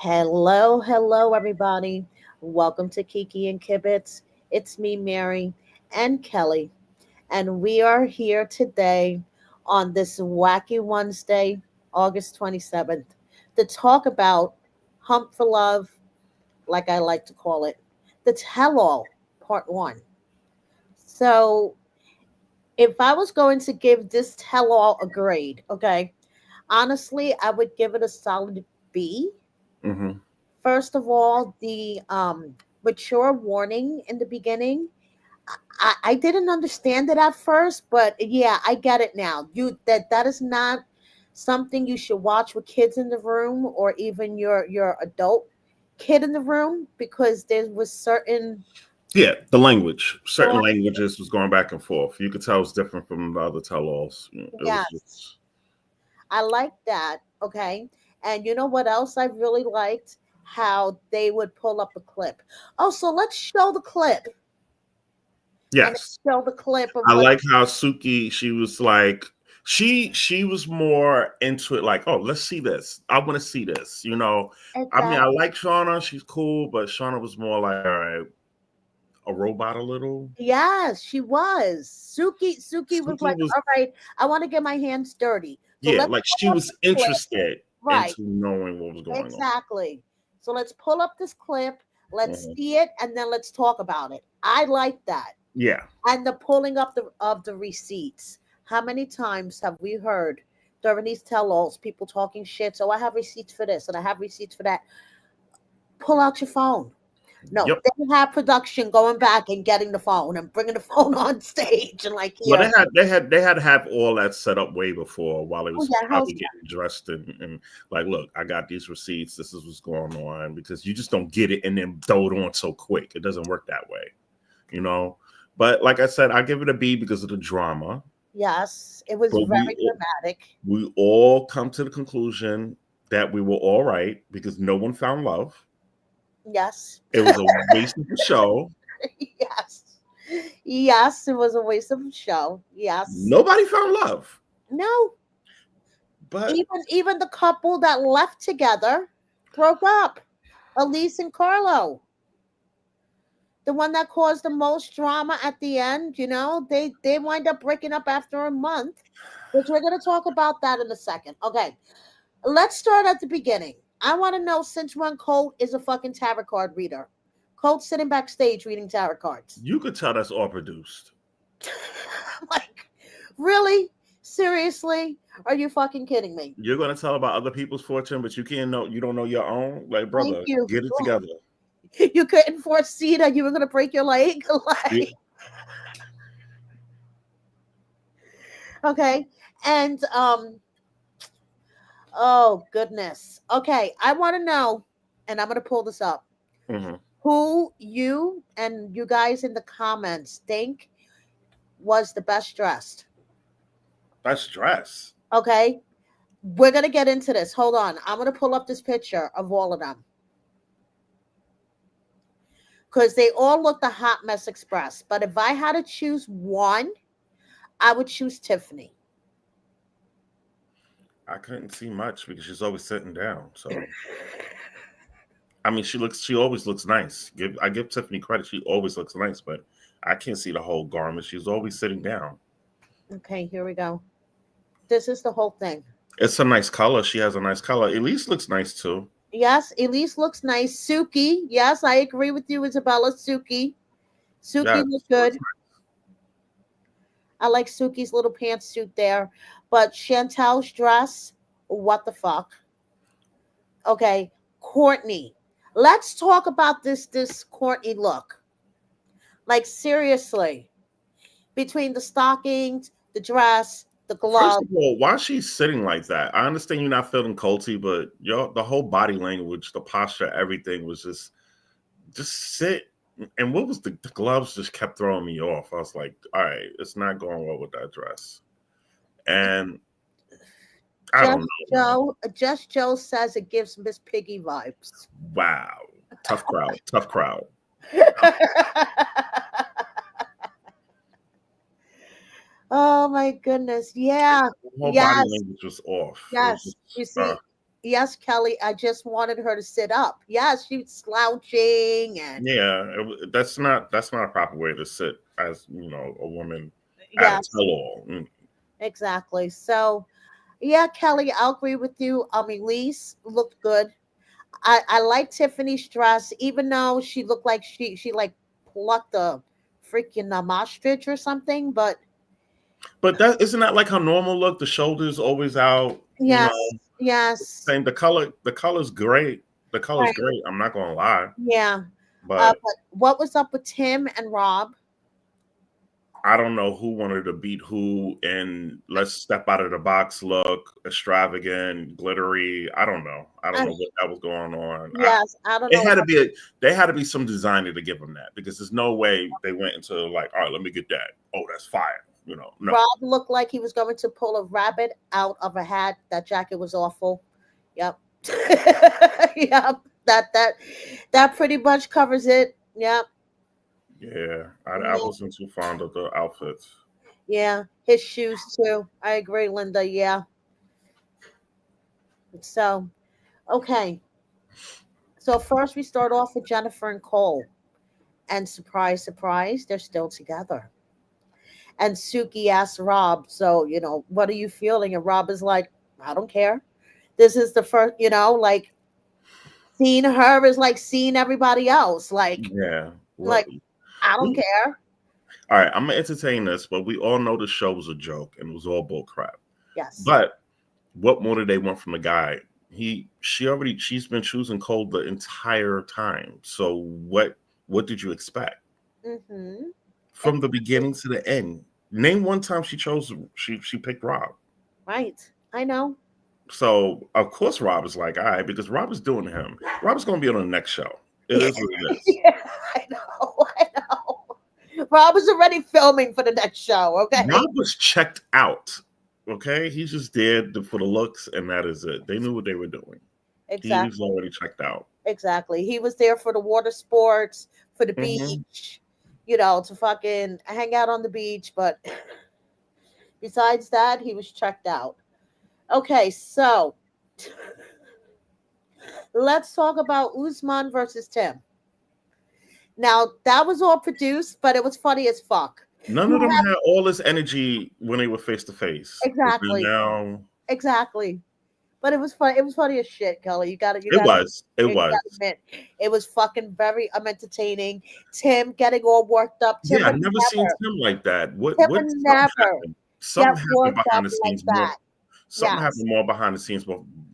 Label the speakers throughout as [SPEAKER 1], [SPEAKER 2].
[SPEAKER 1] Hello, everybody. Welcome to Kiki and Kibitz. It's me, Mary and Kelly, and we are here today on this wacky Wednesday, August 27th, to talk about Hump for Love, like I like to call it, the tell all, part one. So, if I was going to give this tell all a grade, okay, honestly, I would give it a solid B.
[SPEAKER 2] Hmm.
[SPEAKER 1] First of all, the mature warning in the beginning, I didn't understand it at first, but yeah, I get it now. That is not something you should watch with kids in the room or even your adult kid in the room because there was certain
[SPEAKER 2] Yeah, the language,
[SPEAKER 1] the
[SPEAKER 2] certain languages was going back and forth. You could tell it was different from the other tell-alls. It was
[SPEAKER 1] yes,
[SPEAKER 2] just,
[SPEAKER 1] I like that. Okay, and you know what else I really liked? How they would pull up a clip. Oh, so let's show the clip and
[SPEAKER 2] yes.
[SPEAKER 1] show the clip of
[SPEAKER 2] I
[SPEAKER 1] what.
[SPEAKER 2] like how Suki, she was like, she was more into it. Like, oh, let's see this. I want to see this. I mean, I
[SPEAKER 1] Exactly.
[SPEAKER 2] like Shauna. She's cool, but Shauna was more like, all right, a robot a little.
[SPEAKER 1] Yes, she was. Suki was
[SPEAKER 2] Suki
[SPEAKER 1] like,
[SPEAKER 2] was,
[SPEAKER 1] "All right, I want to get my hands dirty. So
[SPEAKER 2] yeah,
[SPEAKER 1] let's
[SPEAKER 2] like she
[SPEAKER 1] pull up
[SPEAKER 2] was
[SPEAKER 1] the clip."
[SPEAKER 2] interested
[SPEAKER 1] Right.
[SPEAKER 2] into knowing what was going on.
[SPEAKER 1] Exactly. So let's pull up this clip. Let's
[SPEAKER 2] Mhm.
[SPEAKER 1] see it, and then let's talk about it. I like that.
[SPEAKER 2] Yeah.
[SPEAKER 1] And the pulling up of the receipts. How many times have we heard during these tell-alls people talking shit? So I have receipts for this and I have receipts for that. Pull out your phone. No,
[SPEAKER 2] Yep.
[SPEAKER 1] they have production going back and getting the phone and bringing the phone on stage and like
[SPEAKER 2] Well,
[SPEAKER 1] here.
[SPEAKER 2] they had to have all that set up way before while it
[SPEAKER 1] Oh
[SPEAKER 2] was
[SPEAKER 1] yeah, how's
[SPEAKER 2] probably getting dressed and like, look, I got these receipts. This is what's going on because you just don't get it and then throw it on so quick. It doesn't work that way, you know. But like I said, I give it a B because of the drama.
[SPEAKER 1] yes, it was
[SPEAKER 2] But
[SPEAKER 1] very dramatic.
[SPEAKER 2] we all come to the conclusion that we were all right because no one found love.
[SPEAKER 1] Yes.
[SPEAKER 2] It was a waste of the show.
[SPEAKER 1] Yes. Yes, it was a waste of a show. Yes.
[SPEAKER 2] Nobody found love.
[SPEAKER 1] No,
[SPEAKER 2] But
[SPEAKER 1] even the couple that left together broke up. Elise and Carlo. The one that caused the most drama at the end, they wind up breaking up after a month, which we're going to talk about that in a second. Okay, let's start at the beginning. I want to know since when Colt is a fucking tarot card reader. Colt's sitting backstage reading tarot cards.
[SPEAKER 2] you could tell that's all produced.
[SPEAKER 1] Like, really? Seriously? Are you fucking kidding me?
[SPEAKER 2] You're gonna tell about other people's fortune, but you don't know your own. Like,
[SPEAKER 1] Thank
[SPEAKER 2] brother,
[SPEAKER 1] you.
[SPEAKER 2] get it together.
[SPEAKER 1] You couldn't foresee that you were going to break your leg?
[SPEAKER 2] Yeah.
[SPEAKER 1] Like, okay. And, oh, goodness. Okay. I want to know, and I'm going to pull this up,
[SPEAKER 2] Hmm.
[SPEAKER 1] who you and you guys in the comments think was the best dressed.
[SPEAKER 2] That's stress.
[SPEAKER 1] Okay. We're going to get into this. Hold on. I'm going to pull up this picture of all of them because they all look the hot mess express. But if I had to choose one, I would choose Tiffany.
[SPEAKER 2] I couldn't see much because she's always sitting down. So I mean, she always looks nice. I give Tiffany credit; she always looks nice, but I can't see the whole garment. She's always sitting down.
[SPEAKER 1] Okay, here we go. This is the whole thing.
[SPEAKER 2] It's a nice color. She has a nice color. Elise looks nice too.
[SPEAKER 1] Yes, Elise looks nice. Suki, yes, I agree with you, Isabella. Suki
[SPEAKER 2] Yeah,
[SPEAKER 1] looks
[SPEAKER 2] she looks
[SPEAKER 1] good. I like Suki's little pantsuit there. But Chantel's dress, what the fuck? Okay, Courtney. Let's talk about this Courtney look. Like seriously, between the stockings, the dress, the
[SPEAKER 2] First
[SPEAKER 1] glove.
[SPEAKER 2] of all, why she's sitting like that? I understand you're not feeling culty, but the whole body language, the posture, everything was just sit. And what was the gloves just kept throwing me off. I was like, all right, it's not going well with that dress. And I don't know, man.
[SPEAKER 1] Just Joe says it gives Miss Piggy vibes.
[SPEAKER 2] Wow, tough crowd, tough crowd.
[SPEAKER 1] Oh my goodness. Yeah.
[SPEAKER 2] The whole body
[SPEAKER 1] Yes.
[SPEAKER 2] language was off. It was
[SPEAKER 1] Yes.
[SPEAKER 2] just
[SPEAKER 1] You see, Yes, Kelly, I just wanted her to sit up. Yes, she was slouching and
[SPEAKER 2] Yeah, that's not a proper way to sit as a woman at a
[SPEAKER 1] yes,
[SPEAKER 2] tell-all.
[SPEAKER 1] exactly. So yeah, Kelly, I'll agree with you. Elise looked good. I like Tiffany's dress, even though she looked like she like plucked a freaking ostrich or something. But
[SPEAKER 2] But that isn't that like her normal look? The shoulders always out.
[SPEAKER 1] yes, yes,
[SPEAKER 2] Same. The color's great. The color's
[SPEAKER 1] right,
[SPEAKER 2] great. I'm not gonna lie,
[SPEAKER 1] yeah.
[SPEAKER 2] but
[SPEAKER 1] But what was up with Tim and Rob?
[SPEAKER 2] I don't know who wanted to beat who and let's step out of the box look, extravagant, glittery. I don't know. I don't
[SPEAKER 1] I,
[SPEAKER 2] know what that was going on.
[SPEAKER 1] yes, I don't
[SPEAKER 2] It
[SPEAKER 1] know.
[SPEAKER 2] had to be they had to be some designer to give them that because there's no way they went into like, all right, let me get that. Oh, that's fire. No.
[SPEAKER 1] Rob looked like he was going to pull a rabbit out of a hat. That jacket was awful. Yep. Yep. That pretty much covers it. Yep.
[SPEAKER 2] Yeah, I
[SPEAKER 1] Yeah.
[SPEAKER 2] wasn't too fond of the outfits.
[SPEAKER 1] Yeah. His shoes too. I agree, Linda. Yeah. So okay. So first we start off with Jennifer and Cole. And surprise, surprise, they're still together. And Suki asks Rob, so, what are you feeling? And Rob is like, I don't care. This is the first, like seeing her is like seeing everybody else.
[SPEAKER 2] Yeah. What
[SPEAKER 1] Like I don't
[SPEAKER 2] we
[SPEAKER 1] care.
[SPEAKER 2] all right, I'm gonna entertain this, but we all know the show was a joke and it was all bull crap.
[SPEAKER 1] Yes.
[SPEAKER 2] But what more did they want from the guy? She's been choosing Cole the entire time. So what did you expect
[SPEAKER 1] Mm-hmm.
[SPEAKER 2] from the beginning to the end? Name one time she picked Rob.
[SPEAKER 1] Right. I know.
[SPEAKER 2] So of course Rob is like, all right, because Rob is doing him. Rob is going to be on the next show. It is what it is.
[SPEAKER 1] Yeah, I know. I know. Rob is already filming for the next show. Okay.
[SPEAKER 2] Rob was checked out. Okay, he's just there for the looks, and that is it. They knew what they were doing. He was
[SPEAKER 1] Exactly.
[SPEAKER 2] already checked out.
[SPEAKER 1] Exactly. He was there for the water sports, for the
[SPEAKER 2] Hmm.
[SPEAKER 1] beach, to fucking hang out on the beach. But besides that, he was checked out. Okay, so let's talk about Usman versus Tim. Now that was all produced, but it was funny as fuck.
[SPEAKER 2] None of
[SPEAKER 1] You
[SPEAKER 2] them
[SPEAKER 1] have
[SPEAKER 2] had all this energy when they were face to face. But then
[SPEAKER 1] exactly,
[SPEAKER 2] now
[SPEAKER 1] exactly. But it was fun. It was funny as shit, Kelly.
[SPEAKER 2] it was. It
[SPEAKER 1] you
[SPEAKER 2] was.
[SPEAKER 1] gotta admit, it was fucking very entertaining. Tim getting all worked up.
[SPEAKER 2] Yeah, I never seen Tim like that. What
[SPEAKER 1] Tim
[SPEAKER 2] what
[SPEAKER 1] would
[SPEAKER 2] something
[SPEAKER 1] never
[SPEAKER 2] happened.
[SPEAKER 1] get
[SPEAKER 2] Something happened
[SPEAKER 1] worked
[SPEAKER 2] behind
[SPEAKER 1] up
[SPEAKER 2] the
[SPEAKER 1] like
[SPEAKER 2] scenes more.
[SPEAKER 1] that.
[SPEAKER 2] Something
[SPEAKER 1] Yes,
[SPEAKER 2] happened more behind the scenes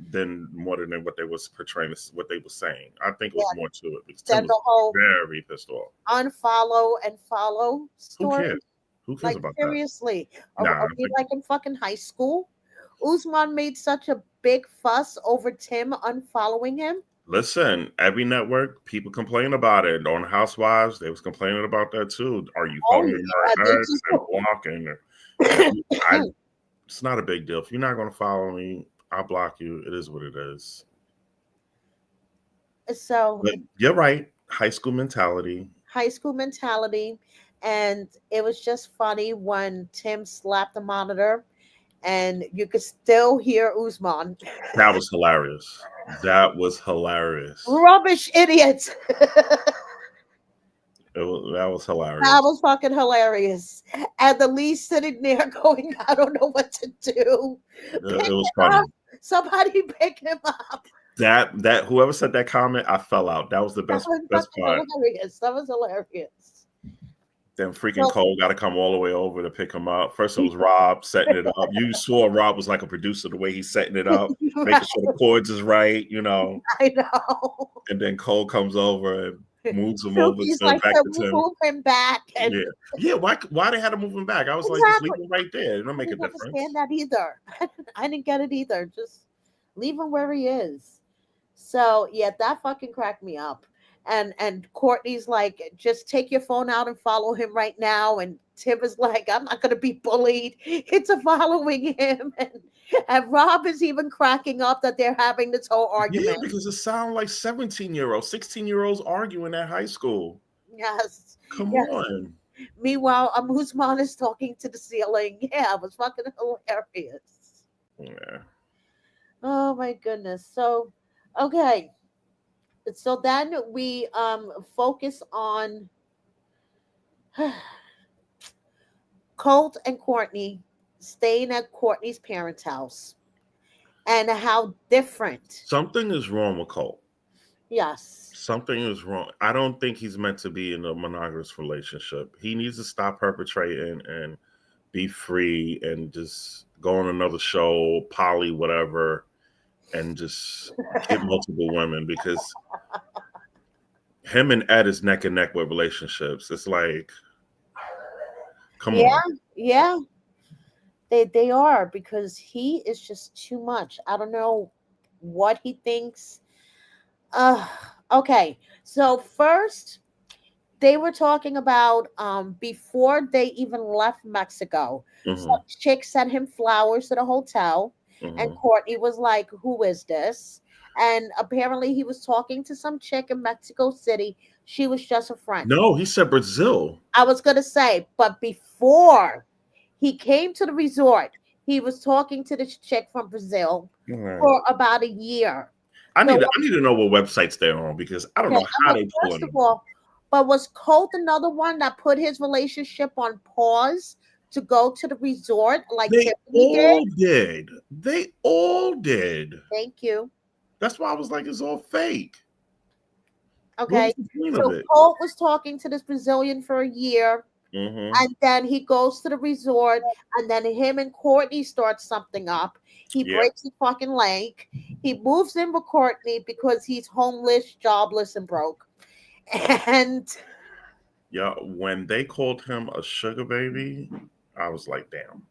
[SPEAKER 2] than more than what they was portraying, what they were saying. I think it was
[SPEAKER 1] yeah.
[SPEAKER 2] more to it because Tim
[SPEAKER 1] Then
[SPEAKER 2] was
[SPEAKER 1] the whole
[SPEAKER 2] very pissed off.
[SPEAKER 1] unfollow and follow
[SPEAKER 2] Who
[SPEAKER 1] story.
[SPEAKER 2] cares? Who cares
[SPEAKER 1] Like
[SPEAKER 2] about that?
[SPEAKER 1] seriously,
[SPEAKER 2] Nah,
[SPEAKER 1] are we like in fucking high school? Usman made such a big fuss over Tim unfollowing him.
[SPEAKER 2] listen, every network, people complain about it. On Housewives, they was complaining about that too. Are you
[SPEAKER 1] Oh
[SPEAKER 2] following
[SPEAKER 1] yeah,
[SPEAKER 2] your
[SPEAKER 1] they
[SPEAKER 2] ex and blocking? If you, I,
[SPEAKER 1] do.
[SPEAKER 2] it's not a big deal. If you're not going to follow me, I'll block you. It is what it is.
[SPEAKER 1] So
[SPEAKER 2] But you're right. High school mentality.
[SPEAKER 1] high school mentality, and it was just funny when Tim slapped the monitor, and you could still hear Usman.
[SPEAKER 2] That was hilarious. That was hilarious.
[SPEAKER 1] Rubbish idiots.
[SPEAKER 2] That was
[SPEAKER 1] That
[SPEAKER 2] hilarious.
[SPEAKER 1] was fucking hilarious. And the lead sitting there going, I don't know what to do. Pick
[SPEAKER 2] It was
[SPEAKER 1] him up.
[SPEAKER 2] funny.
[SPEAKER 1] Somebody pick him up.
[SPEAKER 2] That whoever said that comment, I fell out. That was the
[SPEAKER 1] That was
[SPEAKER 2] best
[SPEAKER 1] fucking
[SPEAKER 2] part.
[SPEAKER 1] hilarious. That was hilarious.
[SPEAKER 2] Then freaking
[SPEAKER 1] So,
[SPEAKER 2] Cole got to come all the way over to pick him up. First it was Rob setting it up. You saw Rob was like a producer the way he's setting it up,
[SPEAKER 1] right,
[SPEAKER 2] making sure the chords is right.
[SPEAKER 1] I know.
[SPEAKER 2] And then Cole comes over and moves him over
[SPEAKER 1] Suki's
[SPEAKER 2] to
[SPEAKER 1] like,
[SPEAKER 2] back
[SPEAKER 1] can
[SPEAKER 2] to
[SPEAKER 1] we
[SPEAKER 2] Tim.
[SPEAKER 1] move him back? And
[SPEAKER 2] Yeah, yeah. Why they had to move him back? I was like, just leave
[SPEAKER 1] exactly.
[SPEAKER 2] him right there. It don't
[SPEAKER 1] I
[SPEAKER 2] make a
[SPEAKER 1] didn't
[SPEAKER 2] difference.
[SPEAKER 1] understand that either. I didn't get it either. Just leave him where he is. So yeah, that fucking cracked me up. And Courtney's like, just take your phone out and follow him right now. And Tim is like, I'm not gonna be bullied. It's a following him. And Rob is even cracking up that they're having this whole
[SPEAKER 2] Yeah,
[SPEAKER 1] argument.
[SPEAKER 2] because it sounds like 17-year-olds, 16-year-olds arguing at high school.
[SPEAKER 1] Yes.
[SPEAKER 2] Come
[SPEAKER 1] Yes.
[SPEAKER 2] on.
[SPEAKER 1] Meanwhile, Usman is talking to the ceiling. Yeah, it was fucking hilarious.
[SPEAKER 2] Yeah.
[SPEAKER 1] Oh my goodness. So, okay. So then we focus on Colt and Courtney staying at Courtney's parents' house and how different.
[SPEAKER 2] Something is wrong with Cole.
[SPEAKER 1] Yes.
[SPEAKER 2] Something is wrong. I don't think he's meant to be in a monogamous relationship. He needs to stop perpetrating and be free and just go on another show, poly, whatever, and just get multiple women because him and Ed is neck and neck with relationships. It's like, come
[SPEAKER 1] Yeah,
[SPEAKER 2] on.
[SPEAKER 1] yeah. They are because he is just too much. I don't know what he thinks. Uh okay. So first they were talking about before they even left Mexico.
[SPEAKER 2] Hmm.
[SPEAKER 1] Some chick sent him flowers to the hotel, and
[SPEAKER 2] Hmm.
[SPEAKER 1] Courtney was like, "Who is this?" And apparently, he was talking to some chick in Mexico City. She was just a friend.
[SPEAKER 2] No, he said Brazil.
[SPEAKER 1] I was gonna say, but before he came to the resort, he was talking to this chick from Brazil
[SPEAKER 2] All right.
[SPEAKER 1] for about a year.
[SPEAKER 2] I
[SPEAKER 1] So
[SPEAKER 2] need to know what websites they're on because I don't
[SPEAKER 1] okay,
[SPEAKER 2] know
[SPEAKER 1] I'm
[SPEAKER 2] how
[SPEAKER 1] like,
[SPEAKER 2] they
[SPEAKER 1] first
[SPEAKER 2] pulling
[SPEAKER 1] of
[SPEAKER 2] them.
[SPEAKER 1] all, but was Colt another one that put his relationship on pause to go to the resort like
[SPEAKER 2] They
[SPEAKER 1] Tiffany did?
[SPEAKER 2] all did. They all did.
[SPEAKER 1] Thank you.
[SPEAKER 2] That's why I was like, it's all fake. What
[SPEAKER 1] Okay.
[SPEAKER 2] was the point of
[SPEAKER 1] So
[SPEAKER 2] it?
[SPEAKER 1] Colt was talking to this Brazilian for a year,
[SPEAKER 2] Hmm.
[SPEAKER 1] and then he goes to the resort, and then him and Courtney start something up. He
[SPEAKER 2] Yeah.
[SPEAKER 1] breaks his fucking leg. He moves in with Courtney because he's homeless, jobless, and broke. And
[SPEAKER 2] Yeah. When they called him a sugar baby, I was like, damn.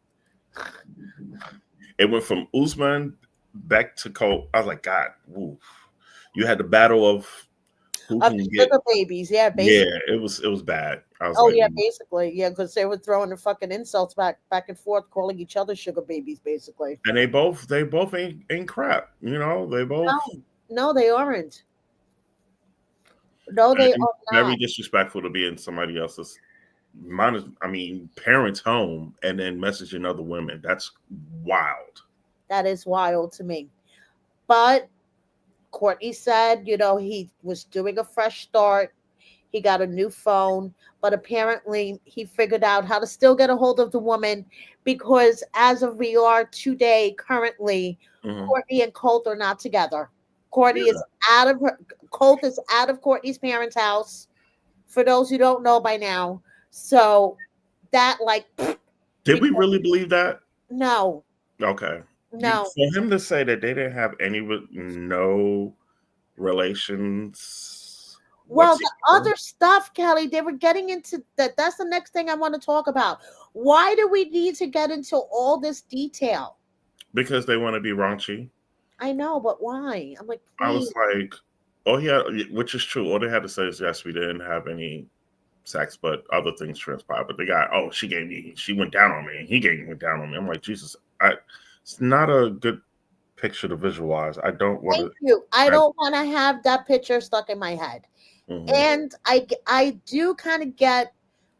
[SPEAKER 2] It went from Usman back to Cole. I was like, God, woo. You had the battle of who
[SPEAKER 1] of the
[SPEAKER 2] can get.
[SPEAKER 1] sugar babies, yeah,
[SPEAKER 2] Yeah,
[SPEAKER 1] basically.
[SPEAKER 2] it was bad. I was
[SPEAKER 1] Oh
[SPEAKER 2] like,
[SPEAKER 1] yeah, basically, yeah, because they were throwing the fucking insults back and forth, calling each other sugar babies, basically.
[SPEAKER 2] and they both ain't crap. You know, they both
[SPEAKER 1] No, no, they aren't. No, they
[SPEAKER 2] and
[SPEAKER 1] are
[SPEAKER 2] very
[SPEAKER 1] not.
[SPEAKER 2] disrespectful to be in somebody else's I mean, parents' home and then messaging other women. That's wild.
[SPEAKER 1] That is wild to me. But Courtney said, he was doing a fresh start. He got a new phone, but apparently he figured out how to still get a hold of the woman because as of we are today, currently,
[SPEAKER 2] Hmm.
[SPEAKER 1] Courtney and Colt are not together. Courtney is
[SPEAKER 2] Yeah.
[SPEAKER 1] out of her, Colt is out of Courtney's parents' house. For those who don't know by now, so that like
[SPEAKER 2] Did we
[SPEAKER 1] because
[SPEAKER 2] really believe that?
[SPEAKER 1] no,
[SPEAKER 2] Okay.
[SPEAKER 1] no.
[SPEAKER 2] For him to say that they didn't have no relations
[SPEAKER 1] Well, the
[SPEAKER 2] whatsoever
[SPEAKER 1] other stuff, Kelly, they were getting into that. That's the next thing I want to talk about. Why do we need to get into all this detail?
[SPEAKER 2] because they want to be raunchy.
[SPEAKER 1] I know, but why? I'm like,
[SPEAKER 2] I was
[SPEAKER 1] please.
[SPEAKER 2] like, oh yeah, which is true. All they had to say is yes, we didn't have any sex, but other things transpired. But they got, oh, she went down on me, and went down on me. I'm like, Jesus, it's not a good picture to visualize. I don't want
[SPEAKER 1] Thank
[SPEAKER 2] to.
[SPEAKER 1] you. I
[SPEAKER 2] I,
[SPEAKER 1] don't want to have that picture stuck in my head.
[SPEAKER 2] mhm.
[SPEAKER 1] And I do kind of get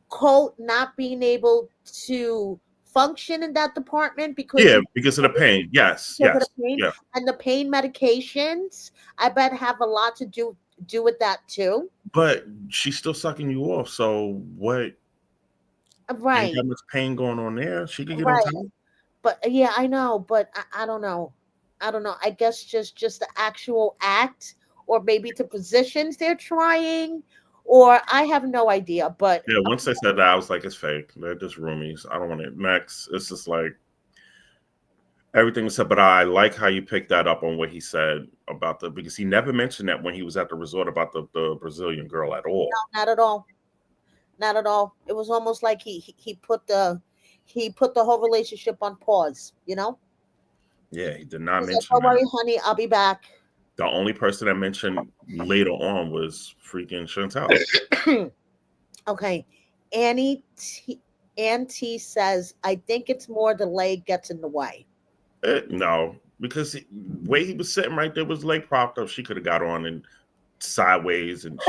[SPEAKER 1] Colt not being able to function in that department because
[SPEAKER 2] Yeah,
[SPEAKER 1] he's
[SPEAKER 2] because of the pain. Yes,
[SPEAKER 1] because of
[SPEAKER 2] yes,
[SPEAKER 1] the pain,
[SPEAKER 2] yeah.
[SPEAKER 1] and the pain medications I bet have a lot to do with that too.
[SPEAKER 2] But she's still sucking you off. So what? Ain't
[SPEAKER 1] Right,
[SPEAKER 2] that much pain going on there? She could get on
[SPEAKER 1] right.
[SPEAKER 2] top.
[SPEAKER 1] But yeah, I know, but I don't know. I don't know. I guess just the actual act, or maybe the positions they're trying, or I have no idea. But
[SPEAKER 2] Yeah, once they said that, I was like, it's fake. They're just roomies. I don't want it. Next, it's just like everything was said. But I like how you picked that up on what he said about because he never mentioned that when he was at the resort about the Brazilian girl at all.
[SPEAKER 1] not at all, not at all. It was almost like he put the whole relationship on pause.
[SPEAKER 2] Yeah, he did not
[SPEAKER 1] He said,
[SPEAKER 2] mention
[SPEAKER 1] "Don't
[SPEAKER 2] that.
[SPEAKER 1] worry, honey, I'll be back."
[SPEAKER 2] The only person that mentioned later on was freaking Chantel.
[SPEAKER 1] Okay, Annie T, Auntie says, "I think it's more the leg gets in the way."
[SPEAKER 2] No, because way he was sitting right there was leg propped up. She could have got on and sideways and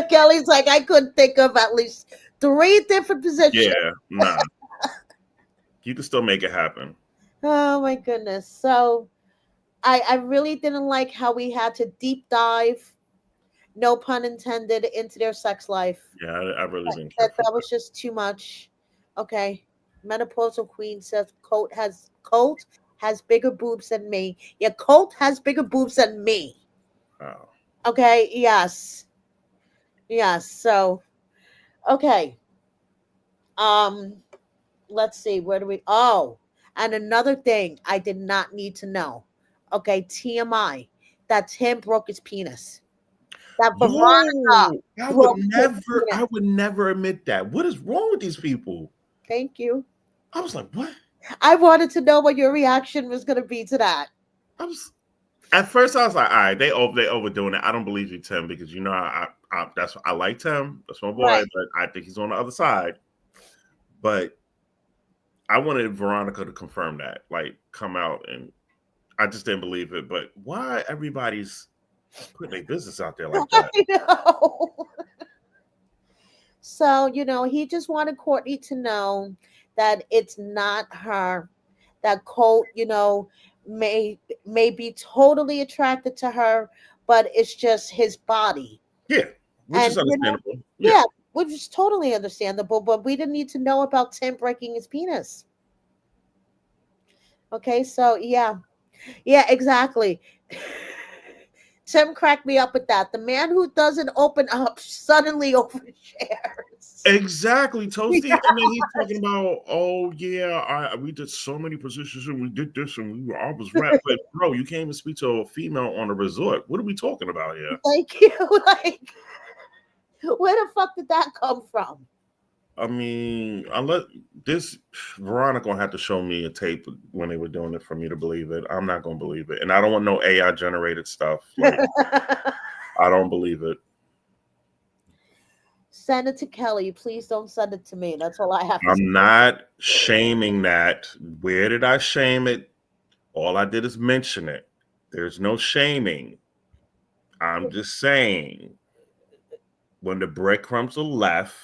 [SPEAKER 1] Kelly's like, I could think of at least three different positions.
[SPEAKER 2] yeah, nah, you can still make it happen.
[SPEAKER 1] Oh my goodness. So, I really didn't like how we had to deep dive, no pun intended, into their sex life.
[SPEAKER 2] Yeah, I really didn't care for
[SPEAKER 1] That was just too much. Okay. Menopausal queen says Colt has bigger boobs than me. Yeah, Colt has bigger boobs than me.
[SPEAKER 2] that. Oh.
[SPEAKER 1] Okay, yes. Yes. So okay. Um, let's see, where do we and another thing I did not need to know. Okay, TMI. That Tim broke his penis. That Veronica
[SPEAKER 2] Yo,
[SPEAKER 1] broke his
[SPEAKER 2] I
[SPEAKER 1] penis.
[SPEAKER 2] would never admit that. What is wrong with these people?
[SPEAKER 1] Thank you.
[SPEAKER 2] I was like, what?
[SPEAKER 1] I wanted to know what your reaction was going to be to that.
[SPEAKER 2] I was at first I was like, all right, they overdoing it. I don't believe you, Tim, because you know I like Tim. That's my boy,
[SPEAKER 1] Right.
[SPEAKER 2] but I think he's on the other side. But I wanted Veronica to confirm that, like come out, and I just didn't believe it. But why everybody's putting their business out there like that?
[SPEAKER 1] I know. So, he just wanted Courtney to know that it's not her, that Colt, may be totally attracted to her, but it's just his body.
[SPEAKER 2] Yeah, which
[SPEAKER 1] And
[SPEAKER 2] is understandable. Yeah.
[SPEAKER 1] yeah, which is totally understandable, but we didn't need to know about Tim breaking his penis. Okay, so yeah. Yeah, exactly. Tim cracked me up with that. The man who doesn't open up suddenly overshares.
[SPEAKER 2] Exactly, Toasty. And then he's talking about, oh yeah, we did so many positions and we did this and I was rap. But bro, you can't even speak to a female on a resort. What are we talking about here?
[SPEAKER 1] Thank you. Like, where the fuck did that come from?
[SPEAKER 2] I mean, unless this Veronica gonna have to show me a tape when they were doing it for me to believe it. I'm not gonna believe it, and I don't want no AI generated stuff. Like I don't believe it.
[SPEAKER 1] Send it to Kelly. Please don't send it to me. That's all I have to say.
[SPEAKER 2] I'm not shaming that. Where did I shame it? All I did is mention it. There's no shaming. I'm just saying when the breadcrumbs are left,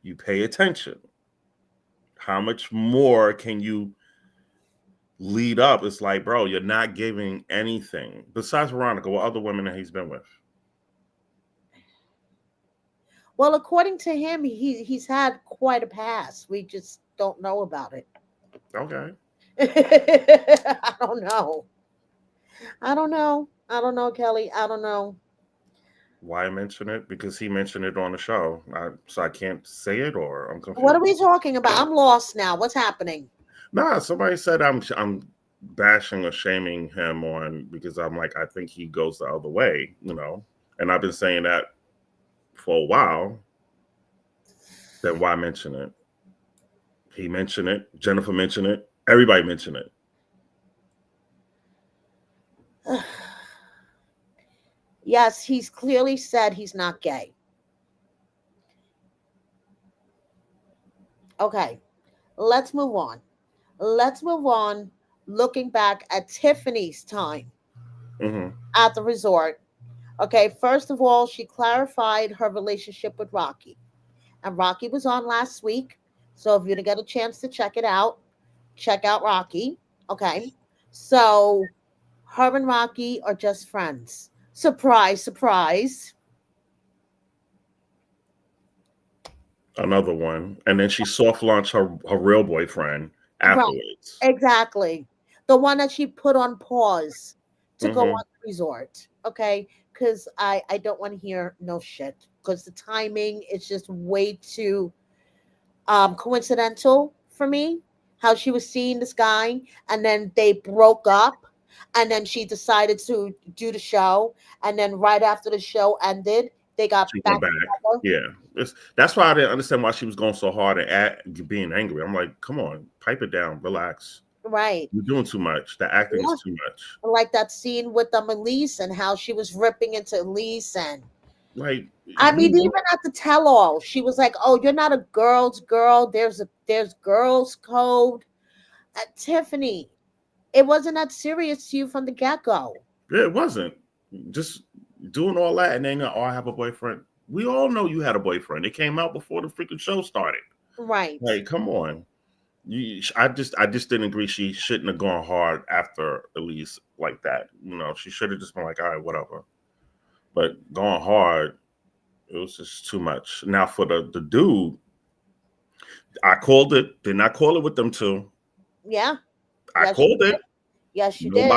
[SPEAKER 2] you pay attention. How much more can you lead up? It's like, bro, you're not giving anything. Besides Veronica, what other women that he's been with?
[SPEAKER 1] Well, according to him, he's had quite a past. We just don't know about it.
[SPEAKER 2] Okay.
[SPEAKER 1] I don't know. I don't know, Kelly. I don't know.
[SPEAKER 2] Why mention it? Because he mentioned it on the show. So I can't say it, or I'm
[SPEAKER 1] What are
[SPEAKER 2] confused.
[SPEAKER 1] we talking about? I'm lost now. What's happening?
[SPEAKER 2] Nah, somebody said I'm bashing or shaming him on because I'm like I think he goes the other way, and I've been saying that for a while. Then why mention it? He mentioned it. Jennifer mentioned it. Everybody mentioned it.
[SPEAKER 1] Yes, he's clearly said he's not gay. Okay, let's move on. Let's move on. Looking back at Tiffany's time
[SPEAKER 2] Hmm.
[SPEAKER 1] at the resort. Okay, first of all, she clarified her relationship with Rocky. And Rocky was on last week. So if you didn't get a chance to check out Rocky. Okay. So her and Rocky are just friends. Surprise, surprise.
[SPEAKER 2] Another one, and then she soft launched her real boyfriend
[SPEAKER 1] Right.
[SPEAKER 2] afterwards.
[SPEAKER 1] Exactly. The one that she put on pause to go
[SPEAKER 2] Hmm.
[SPEAKER 1] on the resort. Okay. Because I don't want to hear no shit. Because the timing is just way too coincidental for me. How she was seeing this guy and then they broke up and then she decided to do the show and then right after the show ended, they got
[SPEAKER 2] She
[SPEAKER 1] back
[SPEAKER 2] went back.
[SPEAKER 1] together.
[SPEAKER 2] Yeah, that's why I didn't understand why she was going so hard at being angry. I'm like, come on, pipe it down, relax.
[SPEAKER 1] Right.
[SPEAKER 2] You're doing too much. The acting is
[SPEAKER 1] Yeah.
[SPEAKER 2] too much.
[SPEAKER 1] Like that scene with Elise and how she was ripping into Elise and
[SPEAKER 2] Like
[SPEAKER 1] I
[SPEAKER 2] you
[SPEAKER 1] mean,
[SPEAKER 2] know,
[SPEAKER 1] even at the tell all, she was like, "Oh, you're not a girl's girl. There's girls code." At Tiffany, it wasn't that serious to you from the get go,
[SPEAKER 2] it wasn't just doing all that and then oh, I have a boyfriend. We all know you had a boyfriend. It came out before the freaking show started.
[SPEAKER 1] right?
[SPEAKER 2] Like, come on. I just didn't agree. She shouldn't have gone hard after Elise like that. She should have just been like, all right, whatever. But going hard, it was just too much. Now for the dude, I called it. Didn't I call it with them too?
[SPEAKER 1] Yeah.
[SPEAKER 2] I
[SPEAKER 1] Yes, you
[SPEAKER 2] called
[SPEAKER 1] did.
[SPEAKER 2] it.
[SPEAKER 1] Yes, you did.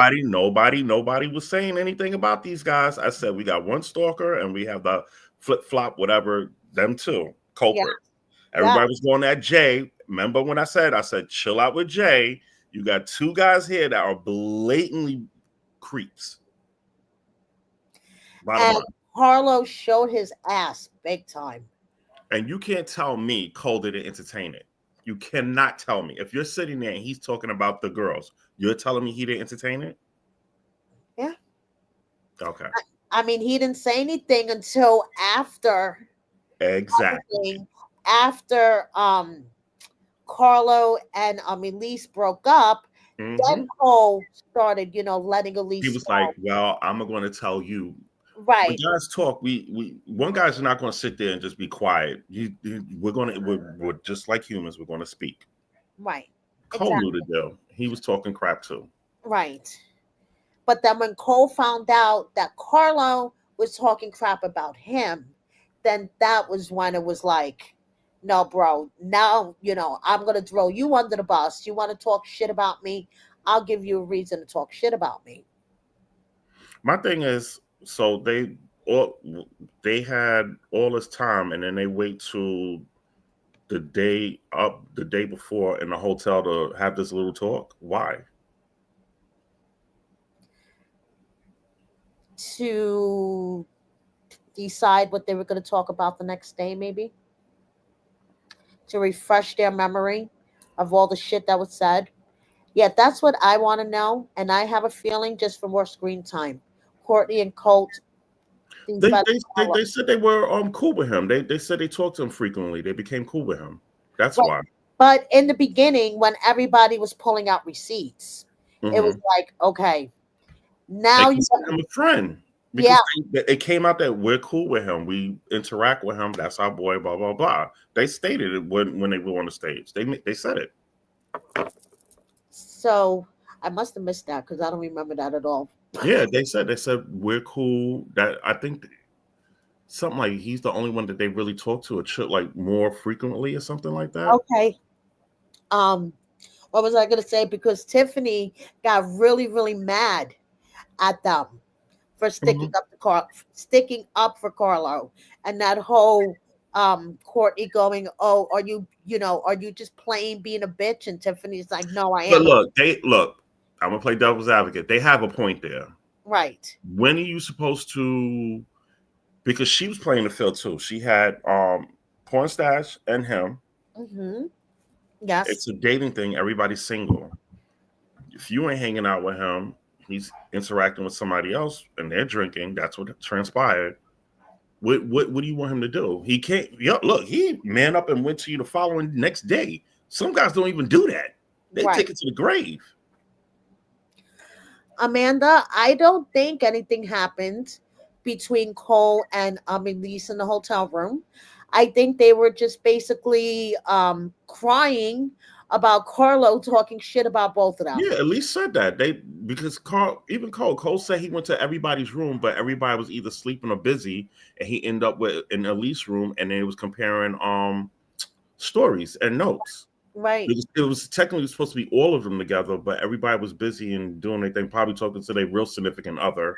[SPEAKER 2] Nobody was saying anything about these guys. I said we got one stalker and we have the flip flop, whatever, them two
[SPEAKER 1] Yeah.
[SPEAKER 2] culprits.
[SPEAKER 1] Yeah.
[SPEAKER 2] Everybody was going at Jay. Remember when I said chill out with Jay. You got two guys here that are blatantly creeps. Bottom
[SPEAKER 1] And
[SPEAKER 2] line.
[SPEAKER 1] Harlow showed his ass big time.
[SPEAKER 2] And you can't tell me Cole didn't entertain it. You cannot tell me. If you're sitting there and he's talking about the girls, you're telling me he didn't entertain it?
[SPEAKER 1] Yeah.
[SPEAKER 2] Okay.
[SPEAKER 1] I mean, he didn't say anything until after
[SPEAKER 2] Exactly.
[SPEAKER 1] everything, after Carlo and Elise broke up. Then
[SPEAKER 2] Hmm.
[SPEAKER 1] Cole started, letting
[SPEAKER 2] He
[SPEAKER 1] Elise
[SPEAKER 2] was like,
[SPEAKER 1] know.
[SPEAKER 2] "Well, I'm going to tell you." When
[SPEAKER 1] Right,
[SPEAKER 2] guys talk, we one guy's not going to sit there and just be quiet. We're just like humans. We're going to speak.
[SPEAKER 1] right,
[SPEAKER 2] Cole knew the
[SPEAKER 1] exactly,
[SPEAKER 2] deal. He was talking crap too.
[SPEAKER 1] right. But then when Cole found out that Carlo was talking crap about him, then that was when it was like, no, bro, now, I'm going to throw you under the bus. You want to talk shit about me? I'll give you a reason to talk shit about me.
[SPEAKER 2] My thing is, so all they had all this time, and then they wait till the day before in the hotel to have this little talk. Why?
[SPEAKER 1] To decide what they were going to talk about the next day, maybe to refresh their memory of all the shit that was said. Yeah, that's what I want to know. And I have a feeling just for more screen time. Courtney and Colt being
[SPEAKER 2] They
[SPEAKER 1] friends
[SPEAKER 2] they
[SPEAKER 1] with
[SPEAKER 2] they,
[SPEAKER 1] Carlo.
[SPEAKER 2] they said they were cool with him. They said they talked to him frequently. They became cool with him. That's
[SPEAKER 1] Right.
[SPEAKER 2] why.
[SPEAKER 1] But in the beginning, when everybody was pulling out receipts, it was
[SPEAKER 2] Hmm.
[SPEAKER 1] like, okay,
[SPEAKER 2] They
[SPEAKER 1] now you
[SPEAKER 2] consider him a friend
[SPEAKER 1] yeah,
[SPEAKER 2] because it came out that we're cool with him. We interact with him. That's our boy. Blah blah blah. They stated it when they were on the stage. They said it.
[SPEAKER 1] so I must have missed that because I don't remember that at all.
[SPEAKER 2] Yeah, they said we're cool. That I think something like he's the only one that they really talk to like more frequently or something like that.
[SPEAKER 1] Okay. Um, what was I gonna say? Because Tiffany got really, really mad at them for
[SPEAKER 2] Hmm.
[SPEAKER 1] sticking up for Carlo, and that whole Courtney going, "Oh, are you just playing being a bitch?" And Tiffany's like, "No, I
[SPEAKER 2] But
[SPEAKER 1] am."
[SPEAKER 2] look. I'm gonna play devil's advocate. They have a point there.
[SPEAKER 1] Right.
[SPEAKER 2] When are you supposed to? Because she was playing the field too. She had porn stash and him.
[SPEAKER 1] Mm-hmm. Yes.
[SPEAKER 2] It's a dating thing. Everybody's single. If you ain't hanging out with him, he's interacting with somebody else and they're drinking. That's what transpired. What do you want him to do? He can't. Yo, look, he man up and went to you the following next day. Some guys don't even do that. They
[SPEAKER 1] Right.
[SPEAKER 2] take it to the grave.
[SPEAKER 1] Amanda, I don't think anything happened between Cole and Elise in the hotel room. I think they were just basically crying about Carlo talking shit about both of them.
[SPEAKER 2] Yeah, at least said that they because Cole said he went to everybody's room, but everybody was either sleeping or busy, and he ended up with in Elise room, and they was comparing stories and notes.
[SPEAKER 1] Right.
[SPEAKER 2] It was technically supposed to be all of them together, but everybody was busy and doing their thing, probably talking to their real significant other,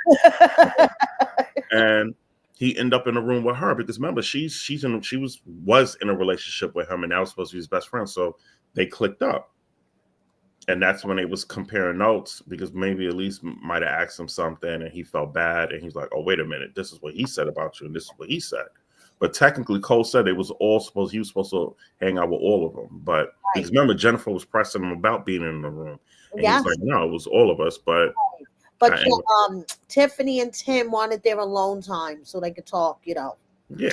[SPEAKER 2] and he ended up in a room with her because remember she was in a relationship with him, and that was supposed to be his best friend, so they clicked up. And that's when they was comparing notes because maybe Elise might have asked him something and he felt bad and he's like, "Oh, wait a minute, this is what he said about you and this is what he said." But technically, Cole said he was supposed to hang out with all of them. But because
[SPEAKER 1] Right.
[SPEAKER 2] remember, Jennifer was pressing him about being in the room, and he was like,
[SPEAKER 1] Yes.
[SPEAKER 2] "No, it was all of us." But
[SPEAKER 1] But
[SPEAKER 2] I,
[SPEAKER 1] Tiffany and Tim wanted their alone time so they could talk,
[SPEAKER 2] yeah,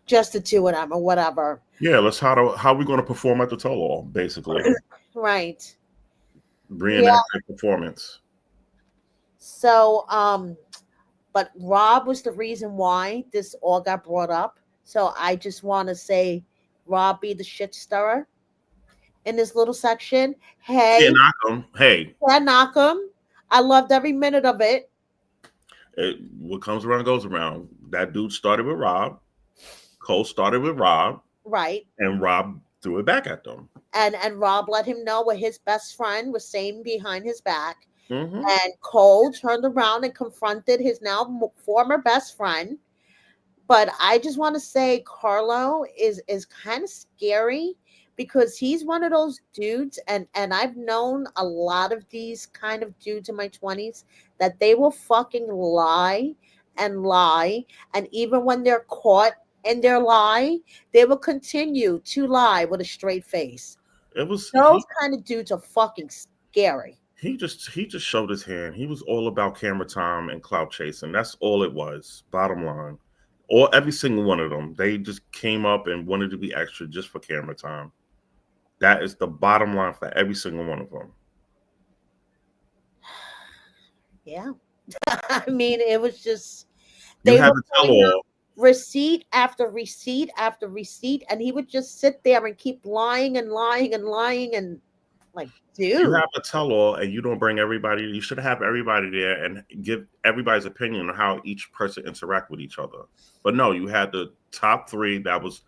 [SPEAKER 1] just the two of them or whatever.
[SPEAKER 2] yeah. Let's how we going to perform at the tell-all? Basically,
[SPEAKER 1] Right. Yeah.
[SPEAKER 2] reenact their performance.
[SPEAKER 1] So, but Rob was the reason why this all got brought up. So I just want to say, Rob be the shit stirrer. in this little section. Hey,
[SPEAKER 2] Can't knock them. Hey,
[SPEAKER 1] can't knock him. I loved every minute of it.
[SPEAKER 2] what comes around goes around. That dude started with Rob. Cole started with Rob,
[SPEAKER 1] Right.
[SPEAKER 2] and Rob threw it back at them.
[SPEAKER 1] And Rob let him know what his best friend was saying behind his back.
[SPEAKER 2] Hmm.
[SPEAKER 1] And Cole turned around and confronted his now former best friend. But I just want to say Carlo is kind of scary because he's one of those dudes, and I've known a lot of these kind of dudes in my 20s that they will fucking lie and lie, and even when they're caught in their lie, they will continue to lie with a straight face.
[SPEAKER 2] It was
[SPEAKER 1] Those kind of dudes are fucking scary.
[SPEAKER 2] he just showed his hand. He was all about camera time and clout chasing. That's all it was. Bottom line. Or every single one of them. They just came up and wanted to be extra just for camera time. That is the bottom line for every single one of them.
[SPEAKER 1] Yeah. I mean, it was just
[SPEAKER 2] You
[SPEAKER 1] they
[SPEAKER 2] had
[SPEAKER 1] were
[SPEAKER 2] to tell
[SPEAKER 1] pulling
[SPEAKER 2] all.
[SPEAKER 1] receipt after receipt after receipt, and he would just sit there and keep lying and lying and lying and like,
[SPEAKER 2] You
[SPEAKER 1] dude.
[SPEAKER 2] have a tell all, and you don't bring everybody. You should have everybody there and give everybody's opinion on how each person interact with each other. But no, you had the top three that was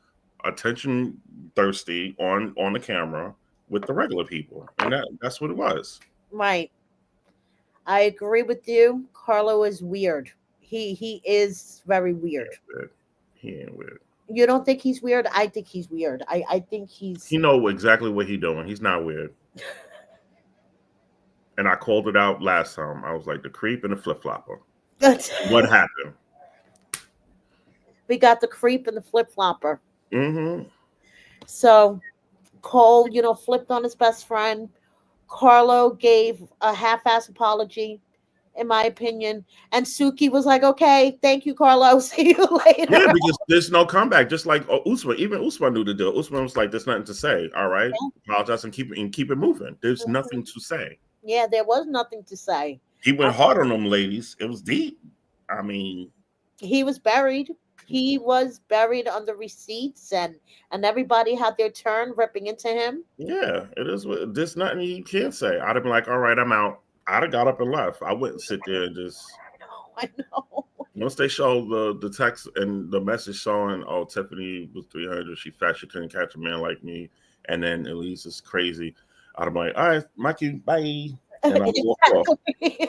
[SPEAKER 2] attention thirsty on the camera with the regular people, and that's what it was.
[SPEAKER 1] Right. I agree with you. Carlo is weird. He is very weird.
[SPEAKER 2] Weird. He ain't weird.
[SPEAKER 1] You don't think he's weird? I think he's weird. I think
[SPEAKER 2] He
[SPEAKER 1] he's
[SPEAKER 2] know exactly what he doing. He's not weird. And I called it out last time. I was like the creep and the flip flopper.
[SPEAKER 1] good.
[SPEAKER 2] What happened?
[SPEAKER 1] We got the creep and the flip flopper.
[SPEAKER 2] Mm-hmm.
[SPEAKER 1] So Cole, flipped on his best friend. Carlo gave a half-ass apology, in my opinion. And Suki was like, "Okay, thank you, Carlo. See you later."
[SPEAKER 2] Yeah, because there's no comeback. Just like Usman, even Usman knew the deal. Usman was like, "There's nothing to say. All right, apologize and keep it moving. There's nothing to say."
[SPEAKER 1] Yeah, there was nothing to say.
[SPEAKER 2] He
[SPEAKER 1] I
[SPEAKER 2] went hard on them ladies. It was deep. I mean,
[SPEAKER 1] He was buried. He was buried under receipts, and everybody had their turn ripping into him.
[SPEAKER 2] yeah, it is. There's nothing you can't say. I'd have been like, "All right, I'm out." I'd have got up and left. I wouldn't sit there and just.
[SPEAKER 1] I know.
[SPEAKER 2] Once they showed the text and the message showing, oh, Tiffany was 300, she fat, she couldn't catch a man like me, and then Elise is crazy. I'd be like, all right, Mikey, bye, and I walk off.
[SPEAKER 1] Exactly.